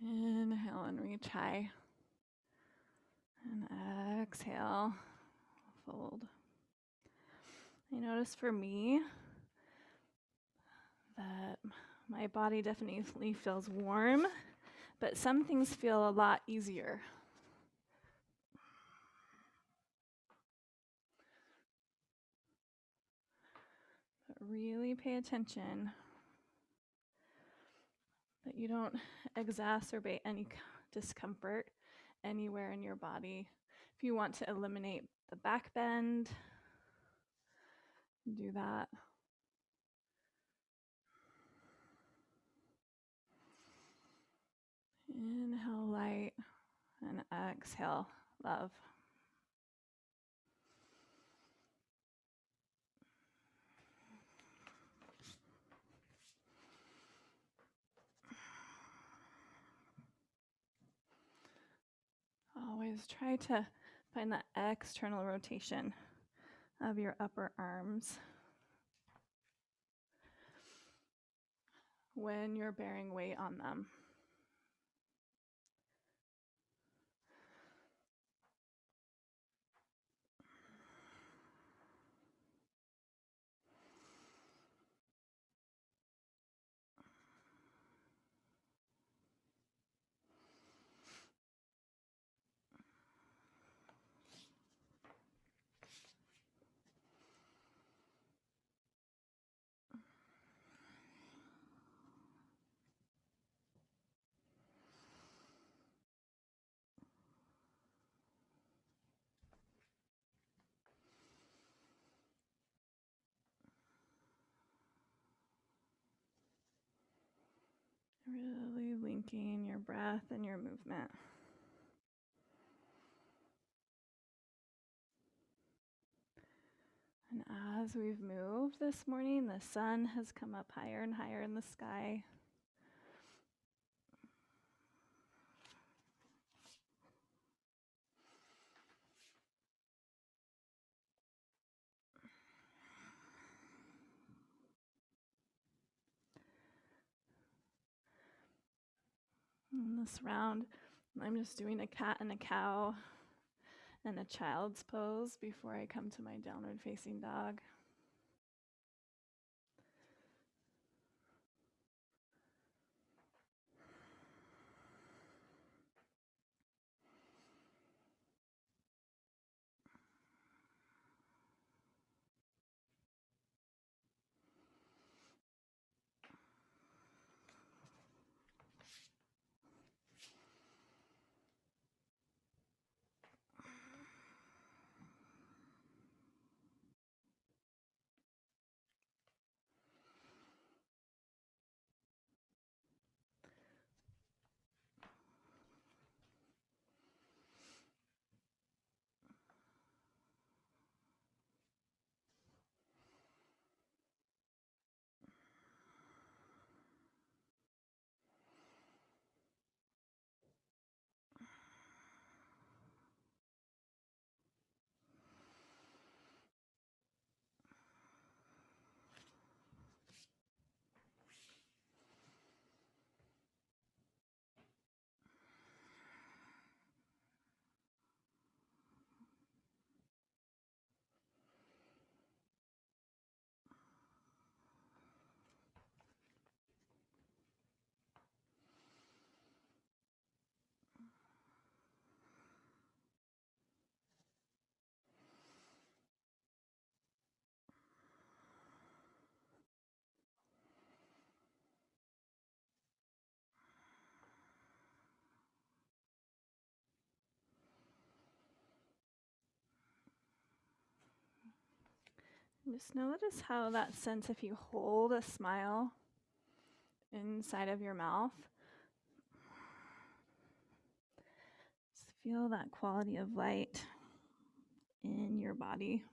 Inhale and reach high. And exhale, fold. I notice for me that my body definitely feels warm, But some things feel a lot easier. But really pay attention that you don't exacerbate any discomfort anywhere in your body. If you want to eliminate the back bend, do that. Inhale light and exhale love. Always try to find that external rotation of your upper arms when you're bearing weight on them. Really linking your breath and your movement. And as we've moved this morning, the sun has come up higher and higher in the sky. In this round, I'm just doing a cat and a cow and a child's pose before I come to my downward facing dog. Just notice how that sense, if you hold a smile inside of your mouth, just feel that quality of light in your body.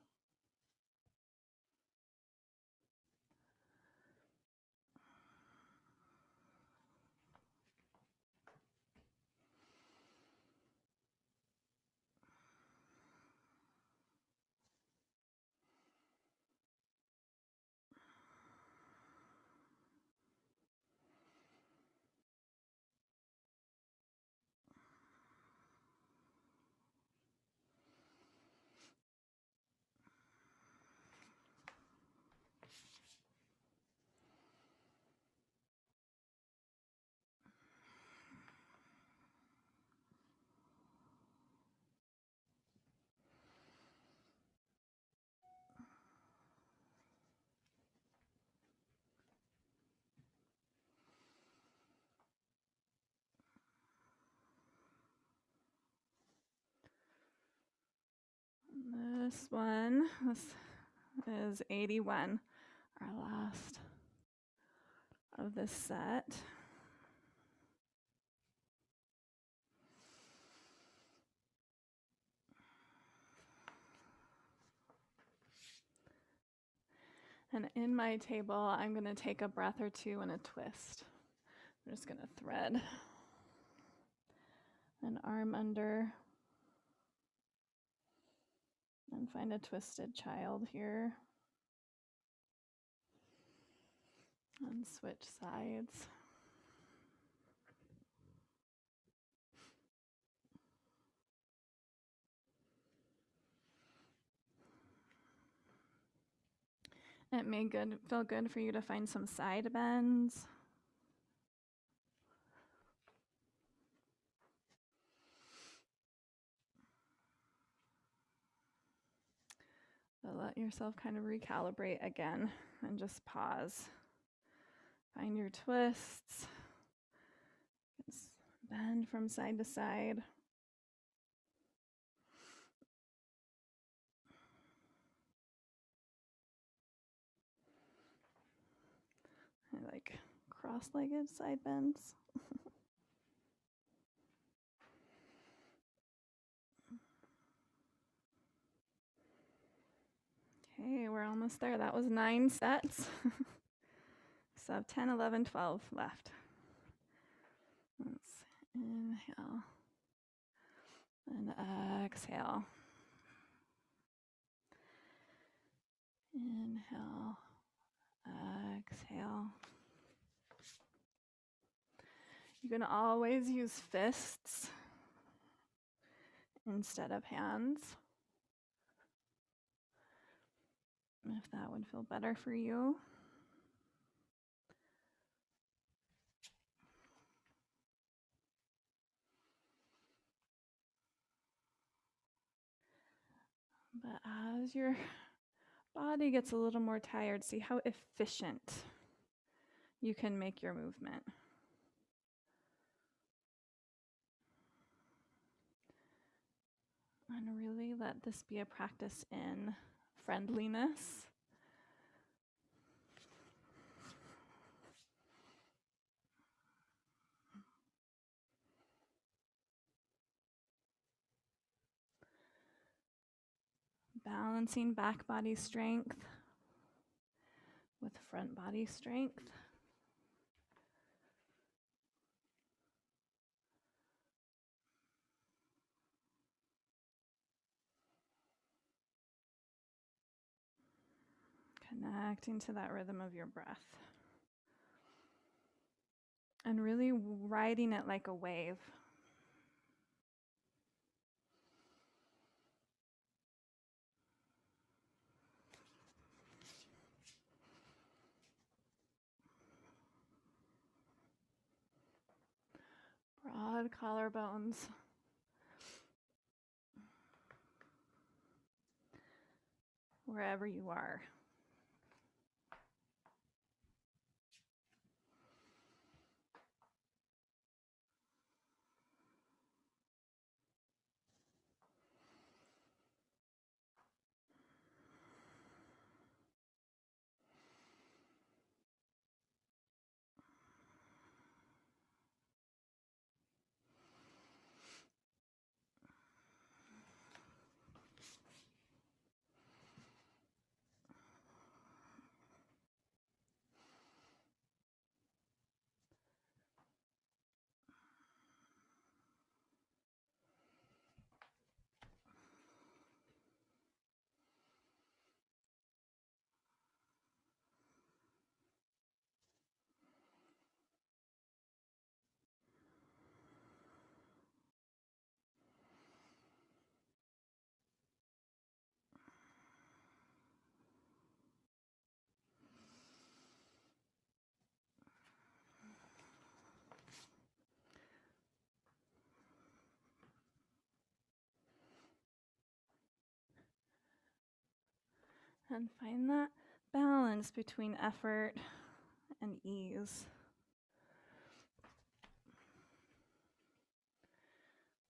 This one, this is 81, our last of this set. And in my table, I'm going to take a breath or two and a twist. I'm just going to thread an arm under and find a twisted child here. And switch sides. It may feel good for you to find some side bends. But let yourself kind of recalibrate again and just pause. Find your twists. Just bend from side to side. I like cross-legged side bends. Okay, we're almost there. That was 9 sets. So 10, 11, 12 left. Let's inhale and exhale. Inhale, exhale. You can always use fists instead of hands, if that would feel better for you. But as your body gets a little more tired, see how efficient you can make your movement. And really let this be a practice in friendliness. Balancing back body strength with front body strength. Connecting to that rhythm of your breath. And really riding it like a wave. Broad collarbones. Wherever you are. And find that balance between effort and ease.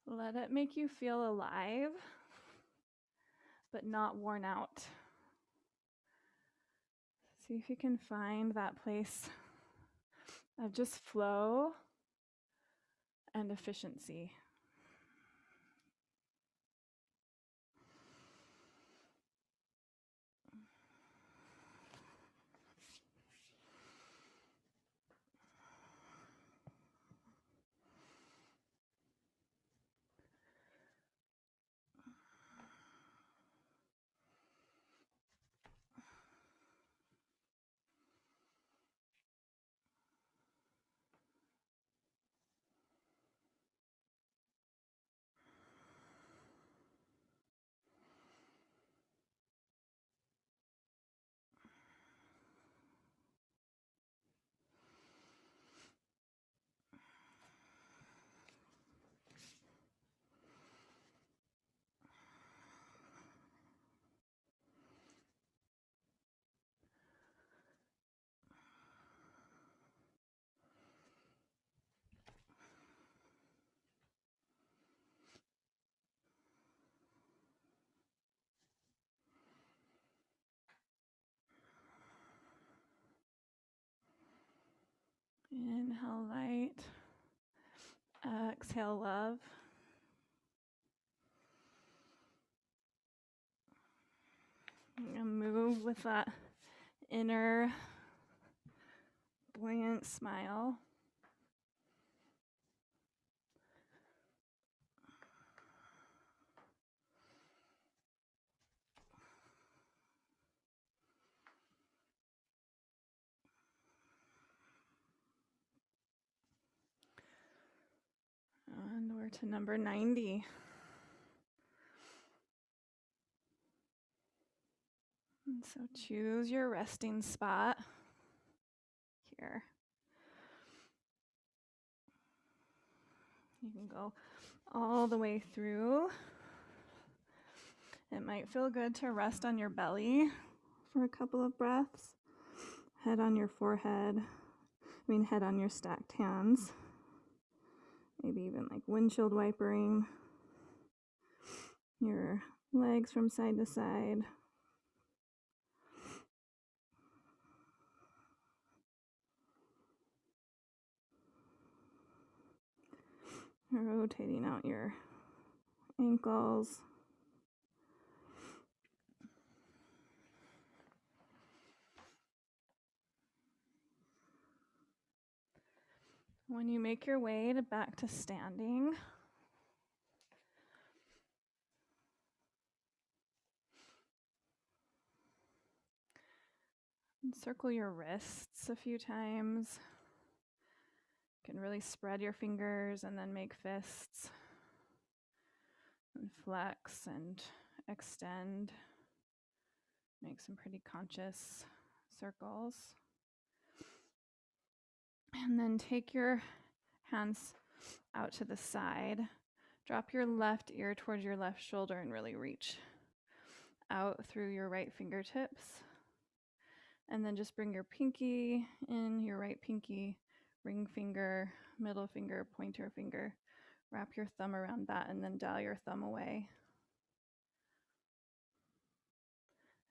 Let it make you feel alive, but not worn out. See if you can find that place of just flow and efficiency. Inhale light. Exhale love. And move with that inner buoyant smile. And we're to number 90. And so choose your resting spot here. You can go all the way through. It might feel good to rest on your belly for a couple of breaths. Head on your forehead. Head on your stacked hands. Maybe even like windshield wipering your legs from side to side. Rotating out your ankles. When you make your way back to standing, circle your wrists a few times. You can really spread your fingers and then make fists. And flex and extend. Make some pretty conscious circles. And then take your hands out to the side. Drop your left ear towards your left shoulder and really reach out through your right fingertips. And then just bring your pinky in, your right pinky, ring finger, middle finger, pointer finger. Wrap your thumb around that and then dial your thumb away.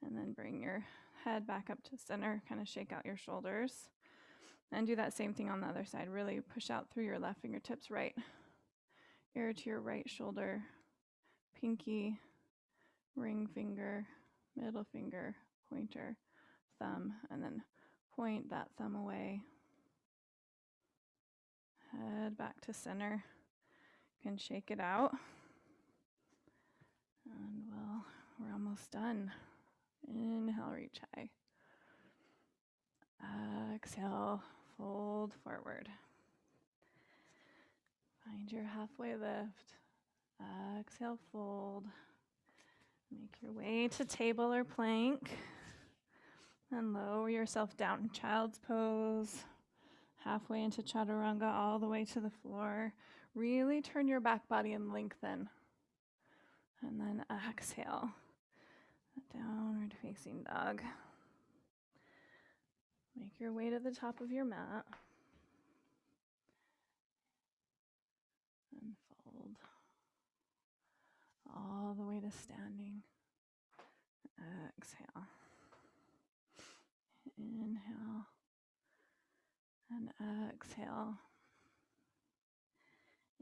And then bring your head back up to center, kind of shake out your shoulders. And do that same thing on the other side. Really push out through your left fingertips, right ear to your right shoulder, pinky, ring finger, middle finger, pointer, thumb, and then point that thumb away. Head back to center. You can shake it out. And we're almost done. Inhale, reach high. Exhale, fold forward. Find your halfway lift. Exhale, fold. Make your way to table or plank. And lower yourself down, child's pose. Halfway into chaturanga, all the way to the floor. Really turn your back body and lengthen. And then exhale. Downward facing dog. Make your way to the top of your mat. And fold all the way to standing. exhale. Inhale and exhale.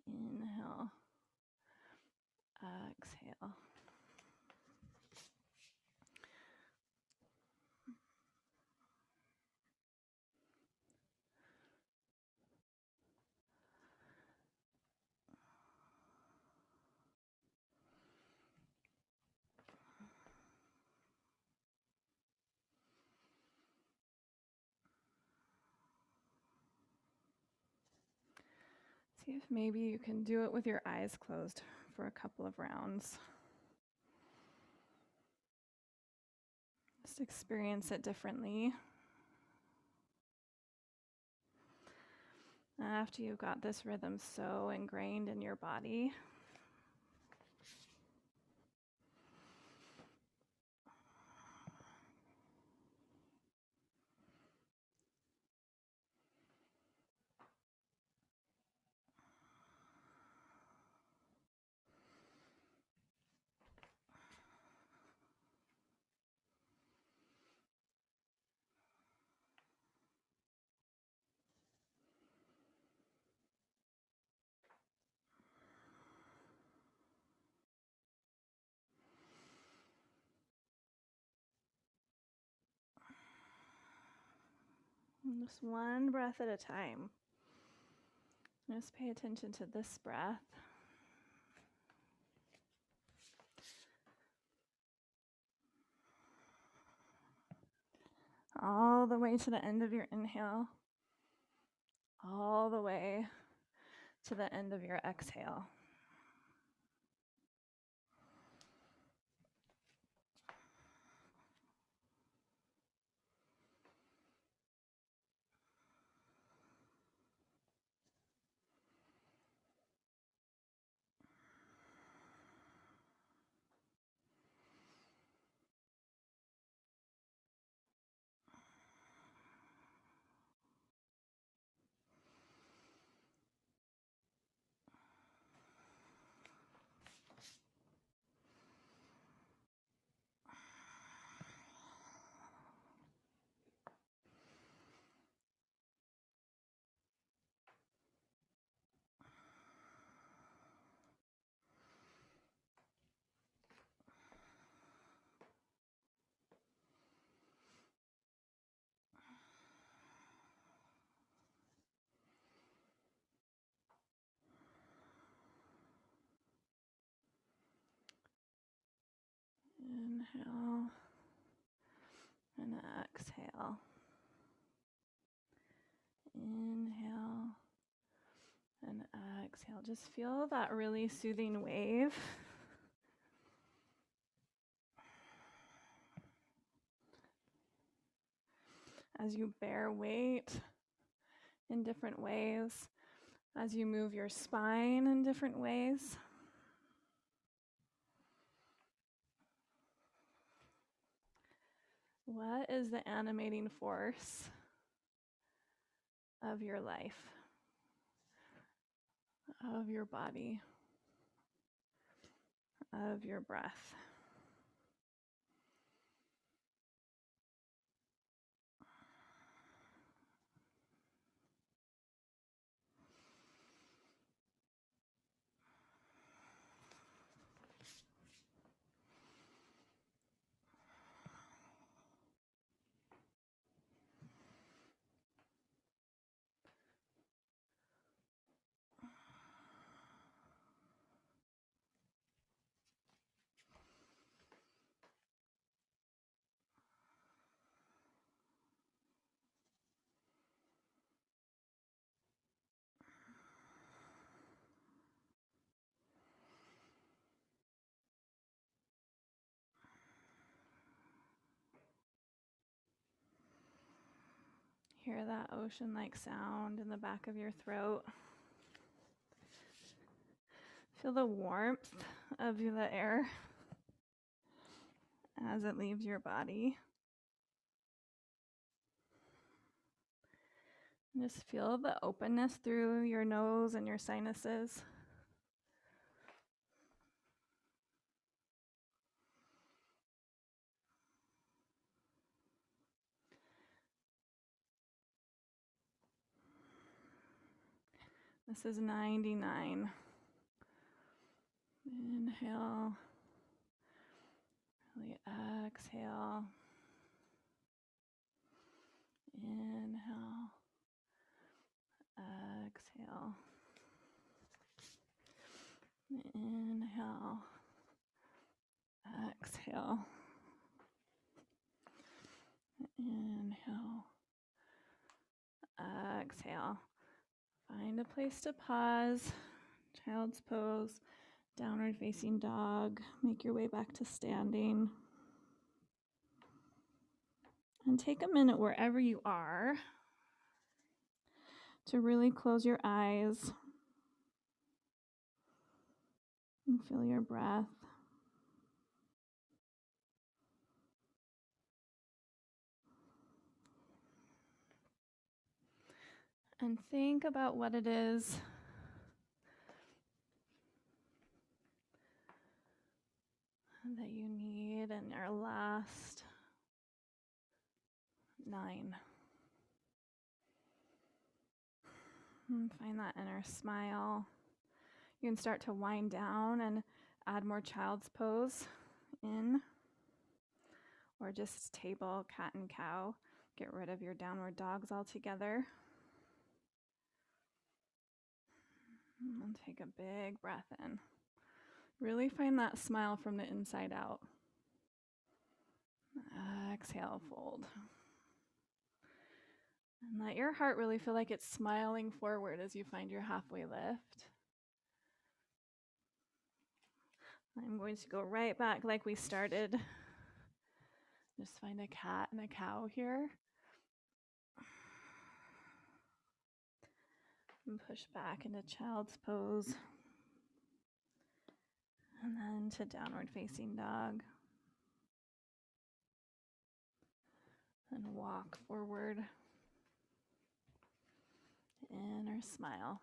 Inhale, exhale. See if maybe you can do it with your eyes closed for a couple of rounds. Just experience it differently. After you've got this rhythm so ingrained in your body, just one breath at a time. Just pay attention to this breath. All the way to the end of your inhale. All the way to the end of your exhale. Inhale and exhale. Inhale and exhale. Just feel that really soothing wave. As you bear weight in different ways, as you move your spine in different ways. What is the animating force of your life, of your body, of your breath? Hear that ocean-like sound in the back of your throat. Feel the warmth of the air as it leaves your body. Just feel the openness through your nose and your sinuses. This is 99. Inhale. Really exhale. Inhale. Exhale. Inhale. Exhale. Inhale. Exhale. Find a place to pause. Child's pose. Downward facing dog. Make your way back to standing. And take a minute wherever you are to really close your eyes and feel your breath. And think about what it is that you need in your last 9. And find that inner smile. You can start to wind down and add more child's pose in, or just table, cat and cow. Get rid of your downward dogs altogether. And take a big breath in. Really find that smile from the inside out. Exhale, fold. And let your heart really feel like it's smiling forward as you find your halfway lift. I'm going to go right back like we started. Just find a cat and a cow here. And push back into child's pose. And then to downward facing dog. And walk forward. Inner smile.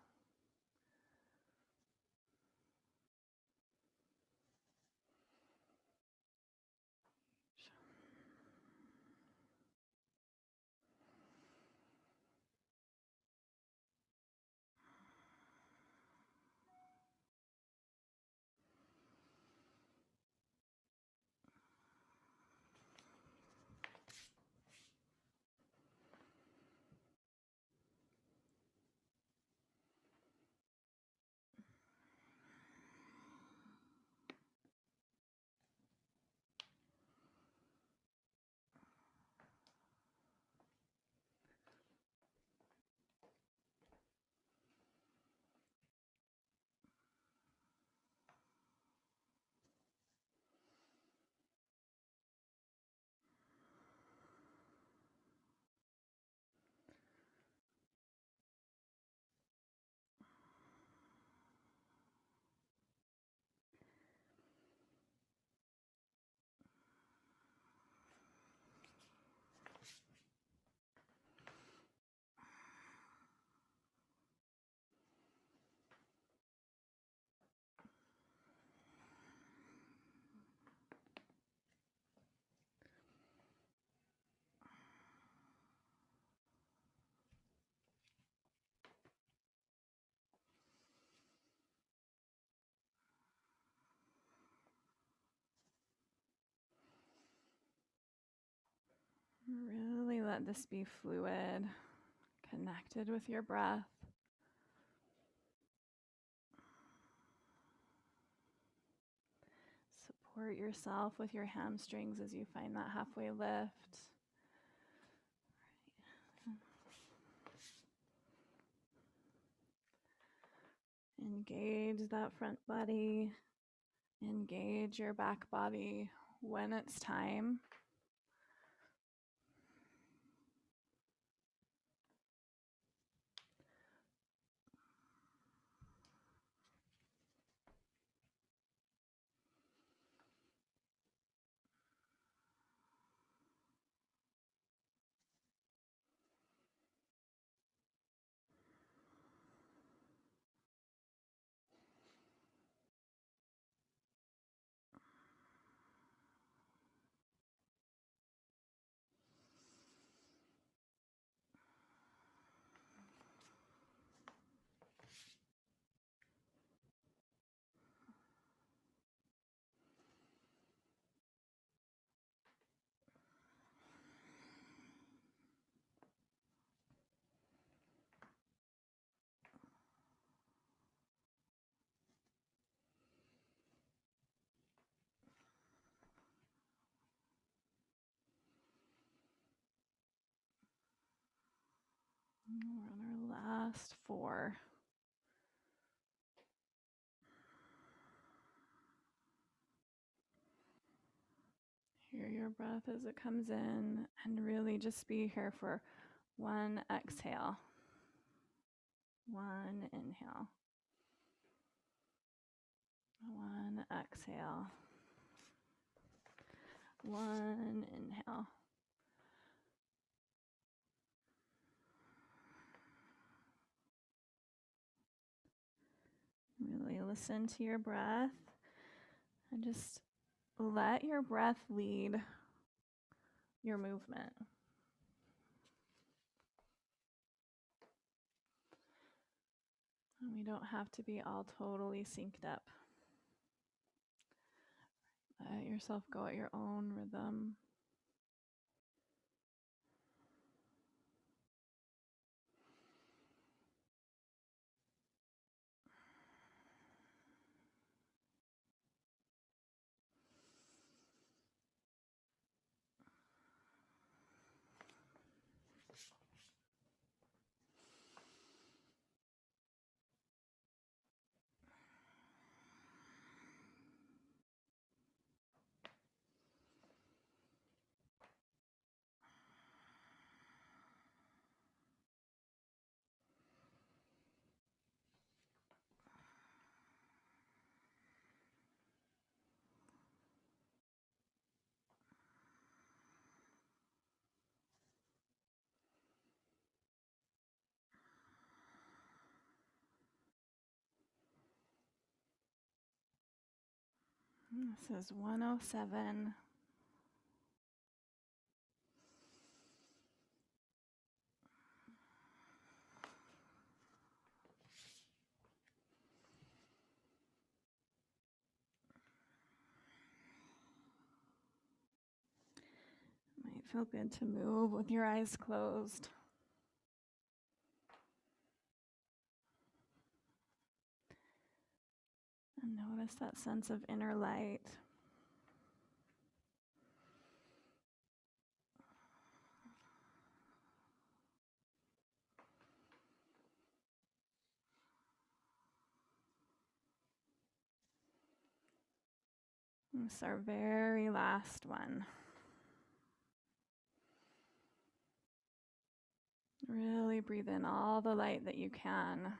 Really let this be fluid, connected with your breath. Support yourself with your hamstrings as you find that halfway lift. Engage that front body. Engage your back body when it's time. We're on our last 4. Hear your breath as it comes in, and really just be here for 1 exhale, 1 inhale, 1 exhale, 1 inhale. Really listen to your breath and just let your breath lead your movement. And we don't have to be all totally synced up. Let yourself go at your own rhythm. This is 107. Might feel good to move with your eyes closed. And notice that sense of inner light. This is our very last one. Really breathe in all the light that you can.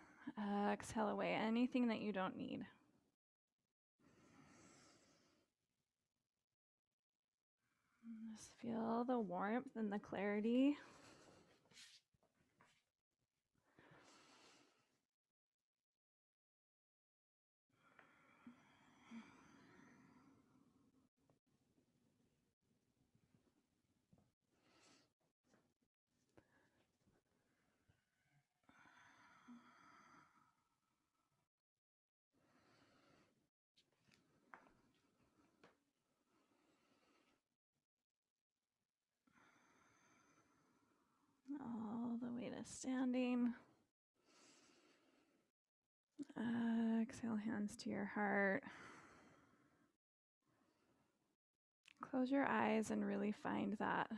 Exhale away anything that you don't need. Just feel the warmth and the clarity. All the way to standing. Exhale, hands to your heart. Close your eyes and really find that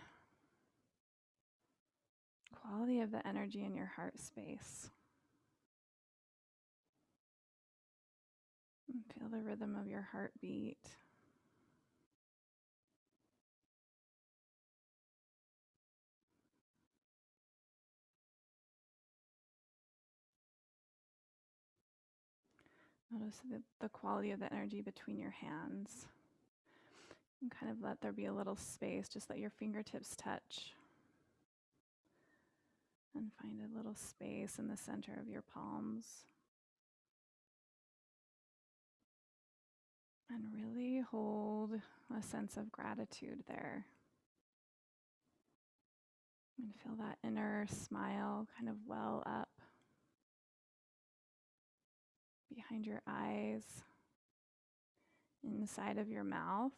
quality of the energy in your heart space. And feel the rhythm of your heartbeat. Notice the quality of the energy between your hands. And kind of let there be a little space. Just let your fingertips touch. And find a little space in the center of your palms. And really hold a sense of gratitude there. And feel that inner smile kind of well up behind your eyes, inside of your mouth.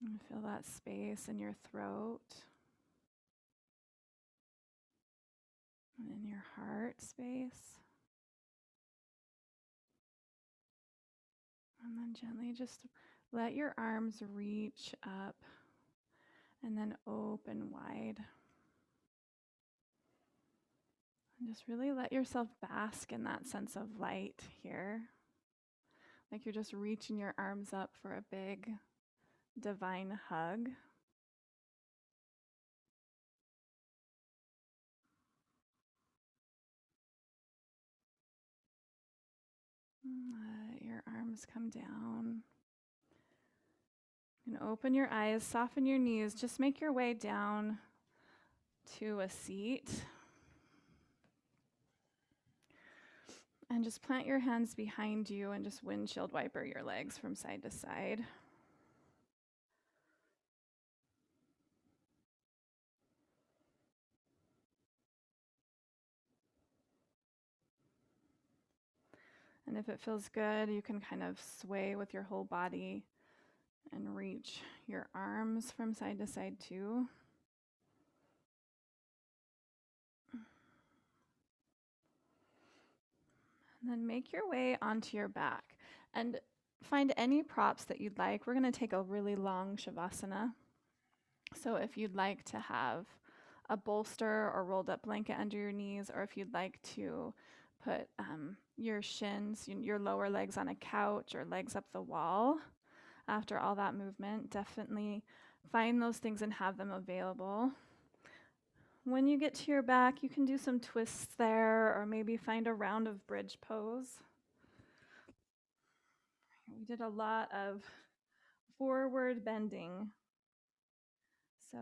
And feel that space in your throat and in your heart space. And then gently just let your arms reach up and then open wide. And just really let yourself bask in that sense of light here. Like you're just reaching your arms up for a big divine hug. Let your arms come down. And open your eyes, soften your knees, just make your way down to a seat. And just plant your hands behind you and just windshield wiper your legs from side to side. And if it feels good, you can kind of sway with your whole body and reach your arms from side to side too. And then make your way onto your back and find any props that you'd like. We're going to take a really long Shavasana. So if you'd like to have a bolster or rolled up blanket under your knees, or if you'd like to put your shins, your lower legs on a couch or legs up the wall after all that movement, definitely find those things and have them available. When you get to your back, you can do some twists there, or maybe find a round of bridge pose. We did a lot of forward bending, so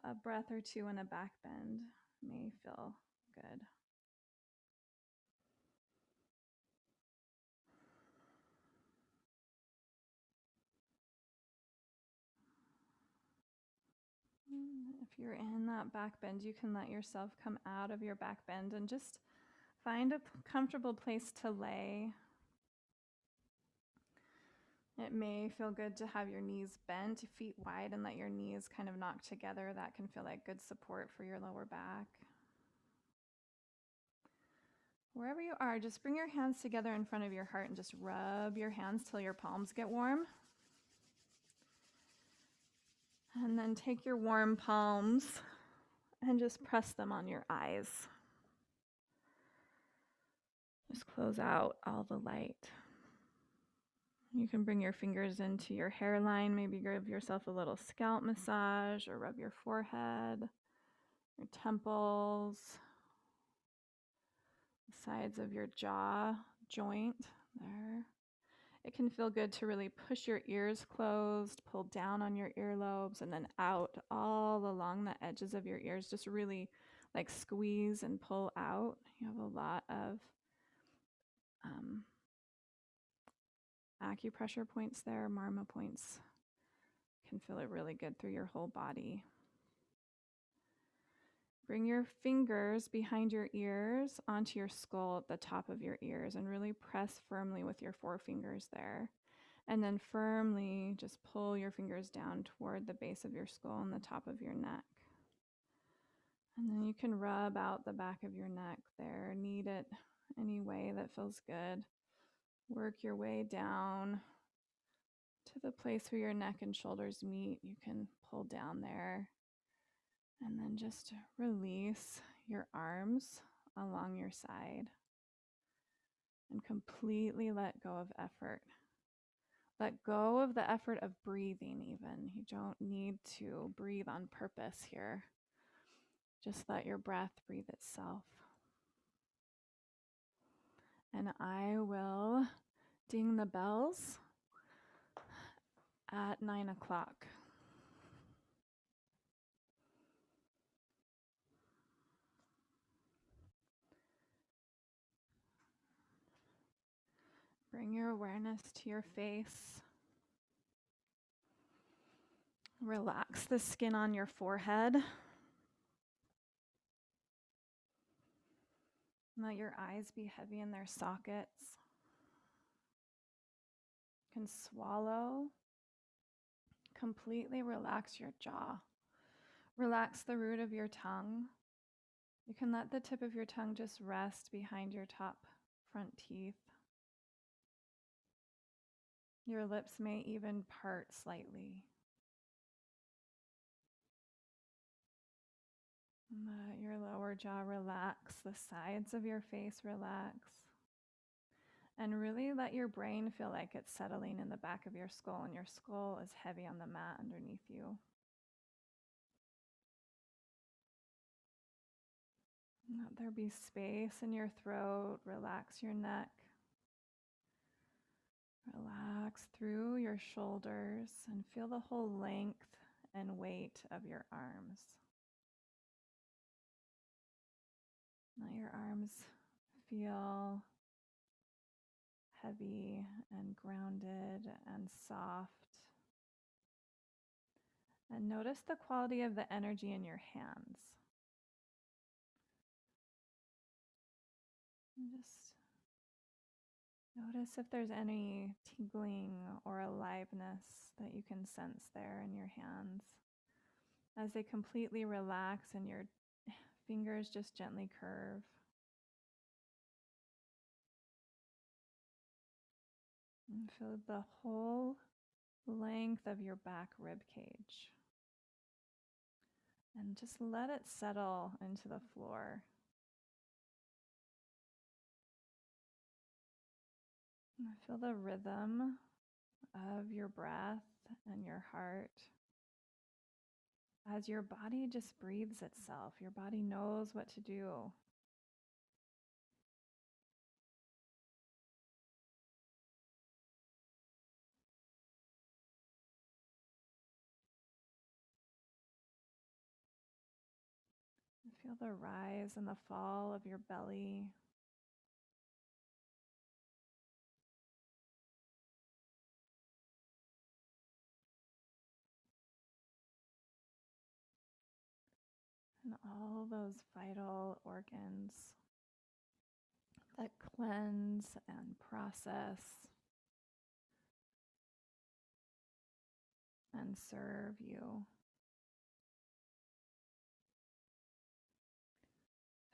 a breath or two and a back bend may feel good. If you're in that back bend, you can let yourself come out of your back bend and just find a comfortable place to lay. It may feel good to have your knees bent, feet wide, and let your knees kind of knock together. That can feel like good support for your lower back. Wherever you are, just bring your hands together in front of your heart and just rub your hands till your palms get warm. And then take your warm palms and just press them on your eyes. Just close out all the light. You can bring your fingers into your hairline, maybe give yourself a little scalp massage or rub your forehead, your temples, the sides of your jaw joint there. It can feel good to really push your ears closed, pull down on your earlobes, and then out all along the edges of your ears. Just really like squeeze and pull out. You have a lot of acupressure points there, marma points. Can feel it really good through your whole body. Bring your fingers behind your ears onto your skull at the top of your ears and really press firmly with your forefingers there. And then firmly just pull your fingers down toward the base of your skull and the top of your neck. And then you can rub out the back of your neck there. Knead it any way that feels good. Work your way down to the place where your neck and shoulders meet. You can pull down there. And then just release your arms along your side and completely let go of effort. Let go of the effort of breathing even. You don't need to breathe on purpose here. Just let your breath breathe itself. And I will ding the bells at 9 o'clock. Bring your awareness to your face. Relax the skin on your forehead. Let your eyes be heavy in their sockets. You can swallow. Completely relax your jaw. Relax the root of your tongue. You can let the tip of your tongue just rest behind your top front teeth. Your lips may even part slightly. Let your lower jaw relax, the sides of your face relax, and really let your brain feel like it's settling in the back of your skull, and your skull is heavy on the mat underneath you. Let there be space in your throat. Relax your neck. Relax through your shoulders and feel the whole length and weight of your arms. Let your arms feel heavy and grounded and soft. And notice the quality of the energy in your hands. And just notice if there's any tingling or aliveness that you can sense there in your hands as they completely relax and your fingers just gently curve. And feel the whole length of your back rib cage. And just let it settle into the floor. And feel the rhythm of your breath and your heart as your body just breathes itself. Your body knows what to do. And feel the rise and the fall of your belly. And all those vital organs that cleanse and process and serve you.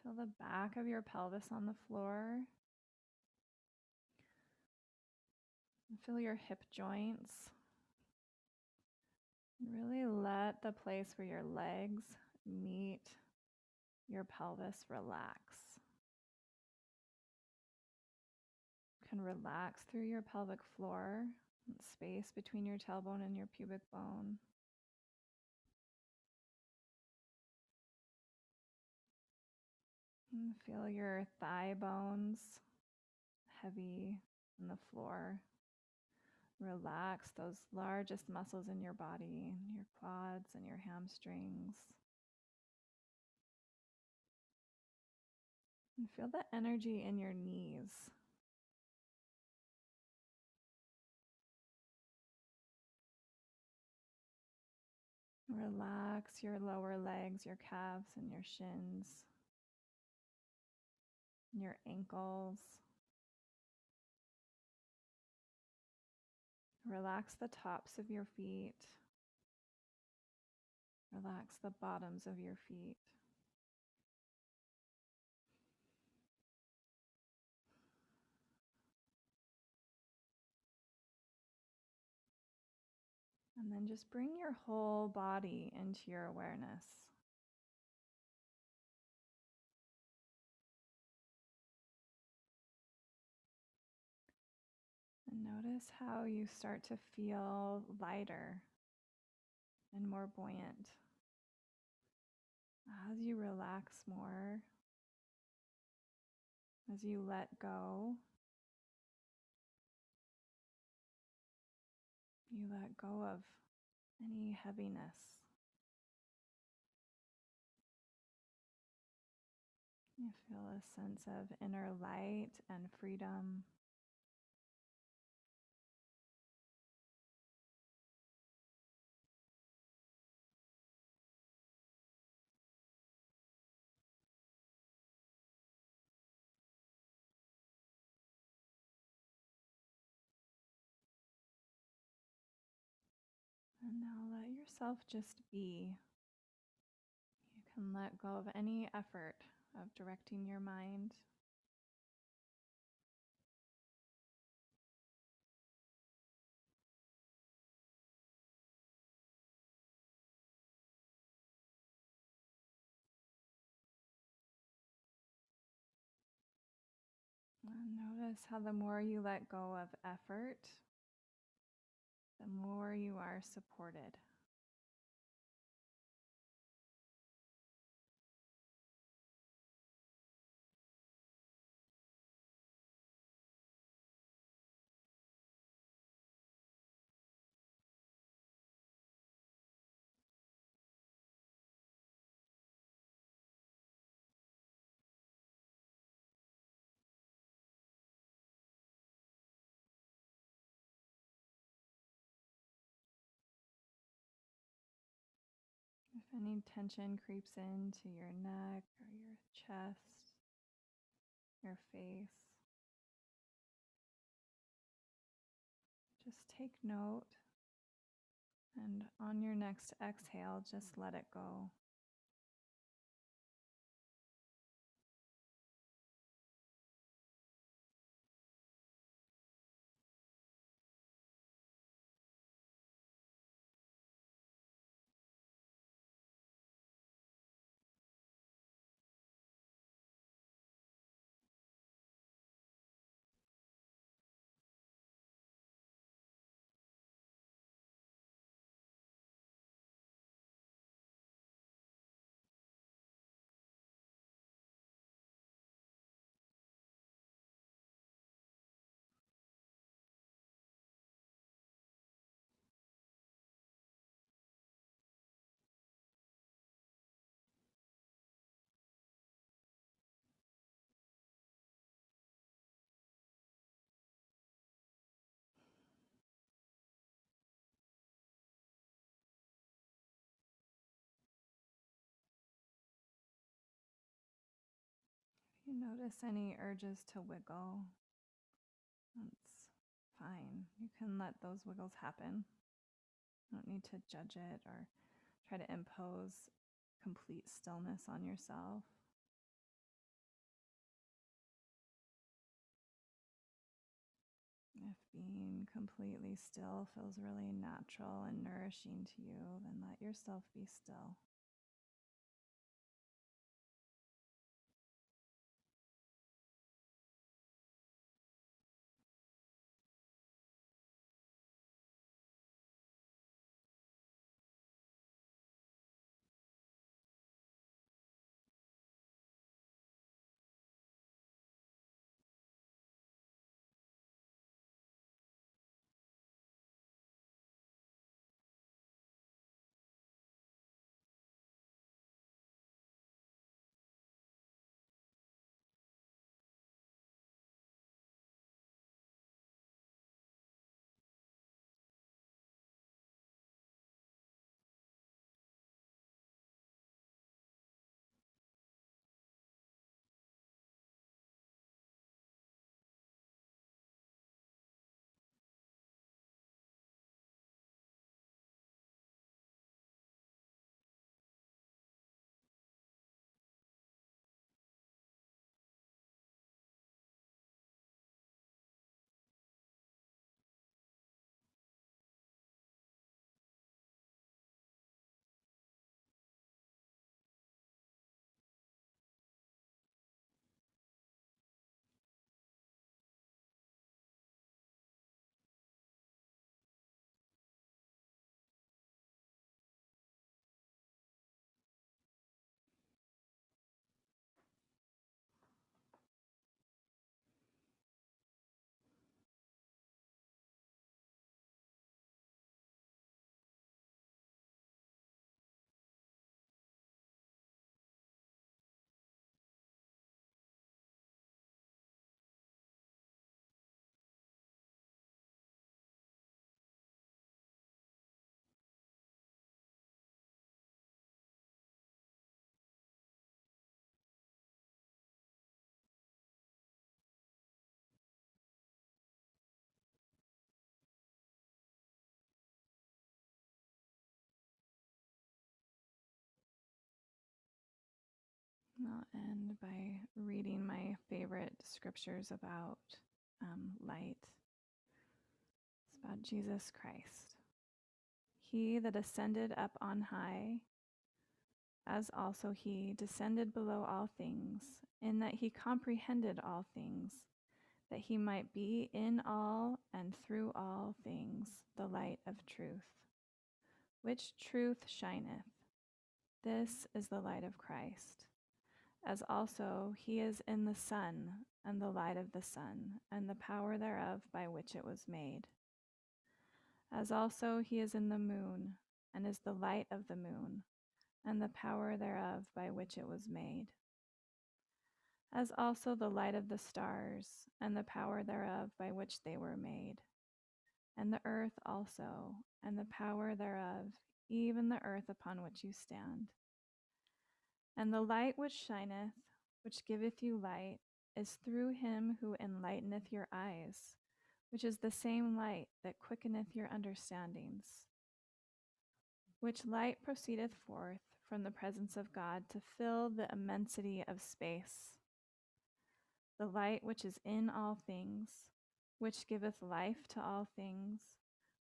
Feel the back of your pelvis on the floor. And feel your hip joints. And really let the place where your legs meet your pelvis relax. You can relax through your pelvic floor, space between your tailbone and your pubic bone. And feel your thigh bones heavy on the floor. Relax those largest muscles in your body, your quads and your hamstrings. And feel the energy in your knees. Relax your lower legs, your calves and your shins, your ankles. Relax the tops of your feet. Relax the bottoms of your feet. And then just bring your whole body into your awareness. And notice how you start to feel lighter and more buoyant as you relax more, as you let go. You let go of any heaviness. You feel a sense of inner light and freedom. And now let yourself just be. You can let go of any effort of directing your mind. Notice how the more you let go of effort, the more you are supported. If any tension creeps into your neck or your chest, your face, just take note. And on your next exhale, just let it go. If you notice any urges to wiggle, that's fine. You can let those wiggles happen. You don't need to judge it or try to impose complete stillness on yourself. If being completely still feels really natural and nourishing to you, then let yourself be still. I'll end by reading my favorite scriptures about light. It's about Jesus Christ. He that ascended up on high, as also he descended below all things, in that he comprehended all things, that he might be in all and through all things the light of truth, which truth shineth. This is the light of Christ, as also he is in the sun, and the light of the sun, and the power thereof by which it was made. As also he is in the moon, and is the light of the moon, and the power thereof by which it was made. As also the light of the stars, and the power thereof by which they were made. And the earth also, and the power thereof, even the earth upon which you stand. And the light which shineth, which giveth you light, is through him who enlighteneth your eyes, which is the same light that quickeneth your understandings. Which light proceedeth forth from the presence of God to fill the immensity of space. The light which is in all things, which giveth life to all things,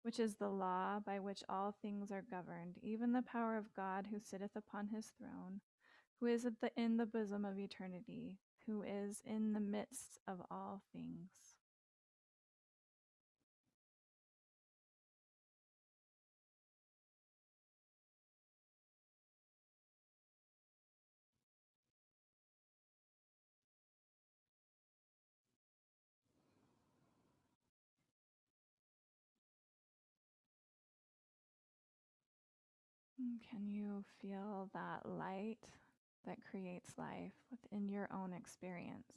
which is the law by which all things are governed, even the power of God who sitteth upon his throne, who is in the bosom of eternity, who is in the midst of all things. Can you feel that light that creates life within your own experience?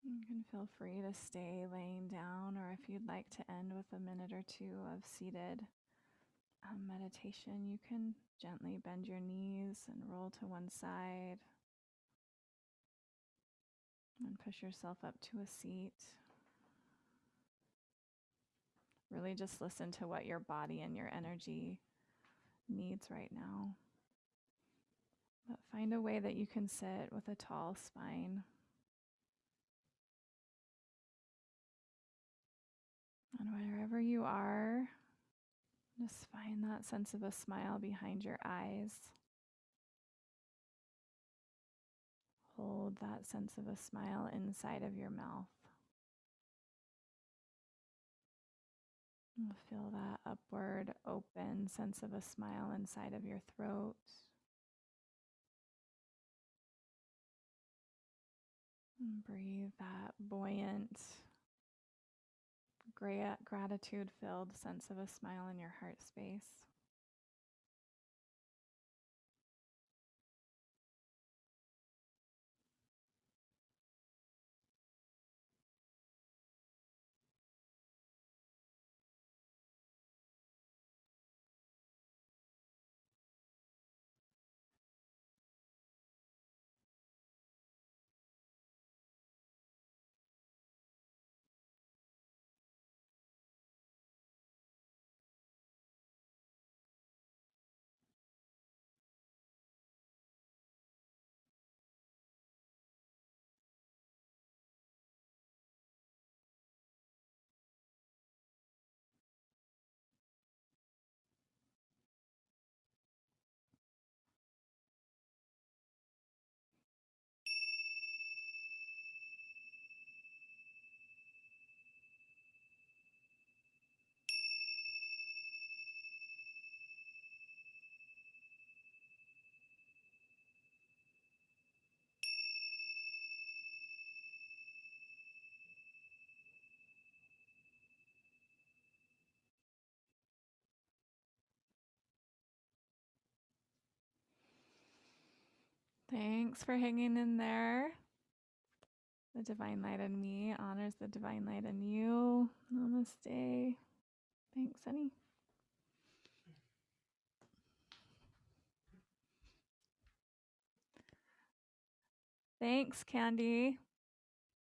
You can feel free to stay laying down, or if you'd like to end with a minute or two of seated meditation, you can gently bend your knees and roll to one side and push yourself up to a seat. Really just listen to what your body and your energy needs right now. But find a way that you can sit with a tall spine. And wherever you are, just find that sense of a smile behind your eyes. Hold that sense of a smile inside of your mouth. And feel that upward, open sense of a smile inside of your throat. And breathe that buoyant, gratitude-filled sense of a smile in your heart space. Thanks for hanging in there. The divine light in me honors the divine light in you. Namaste. Thanks, honey. Thanks, Candy.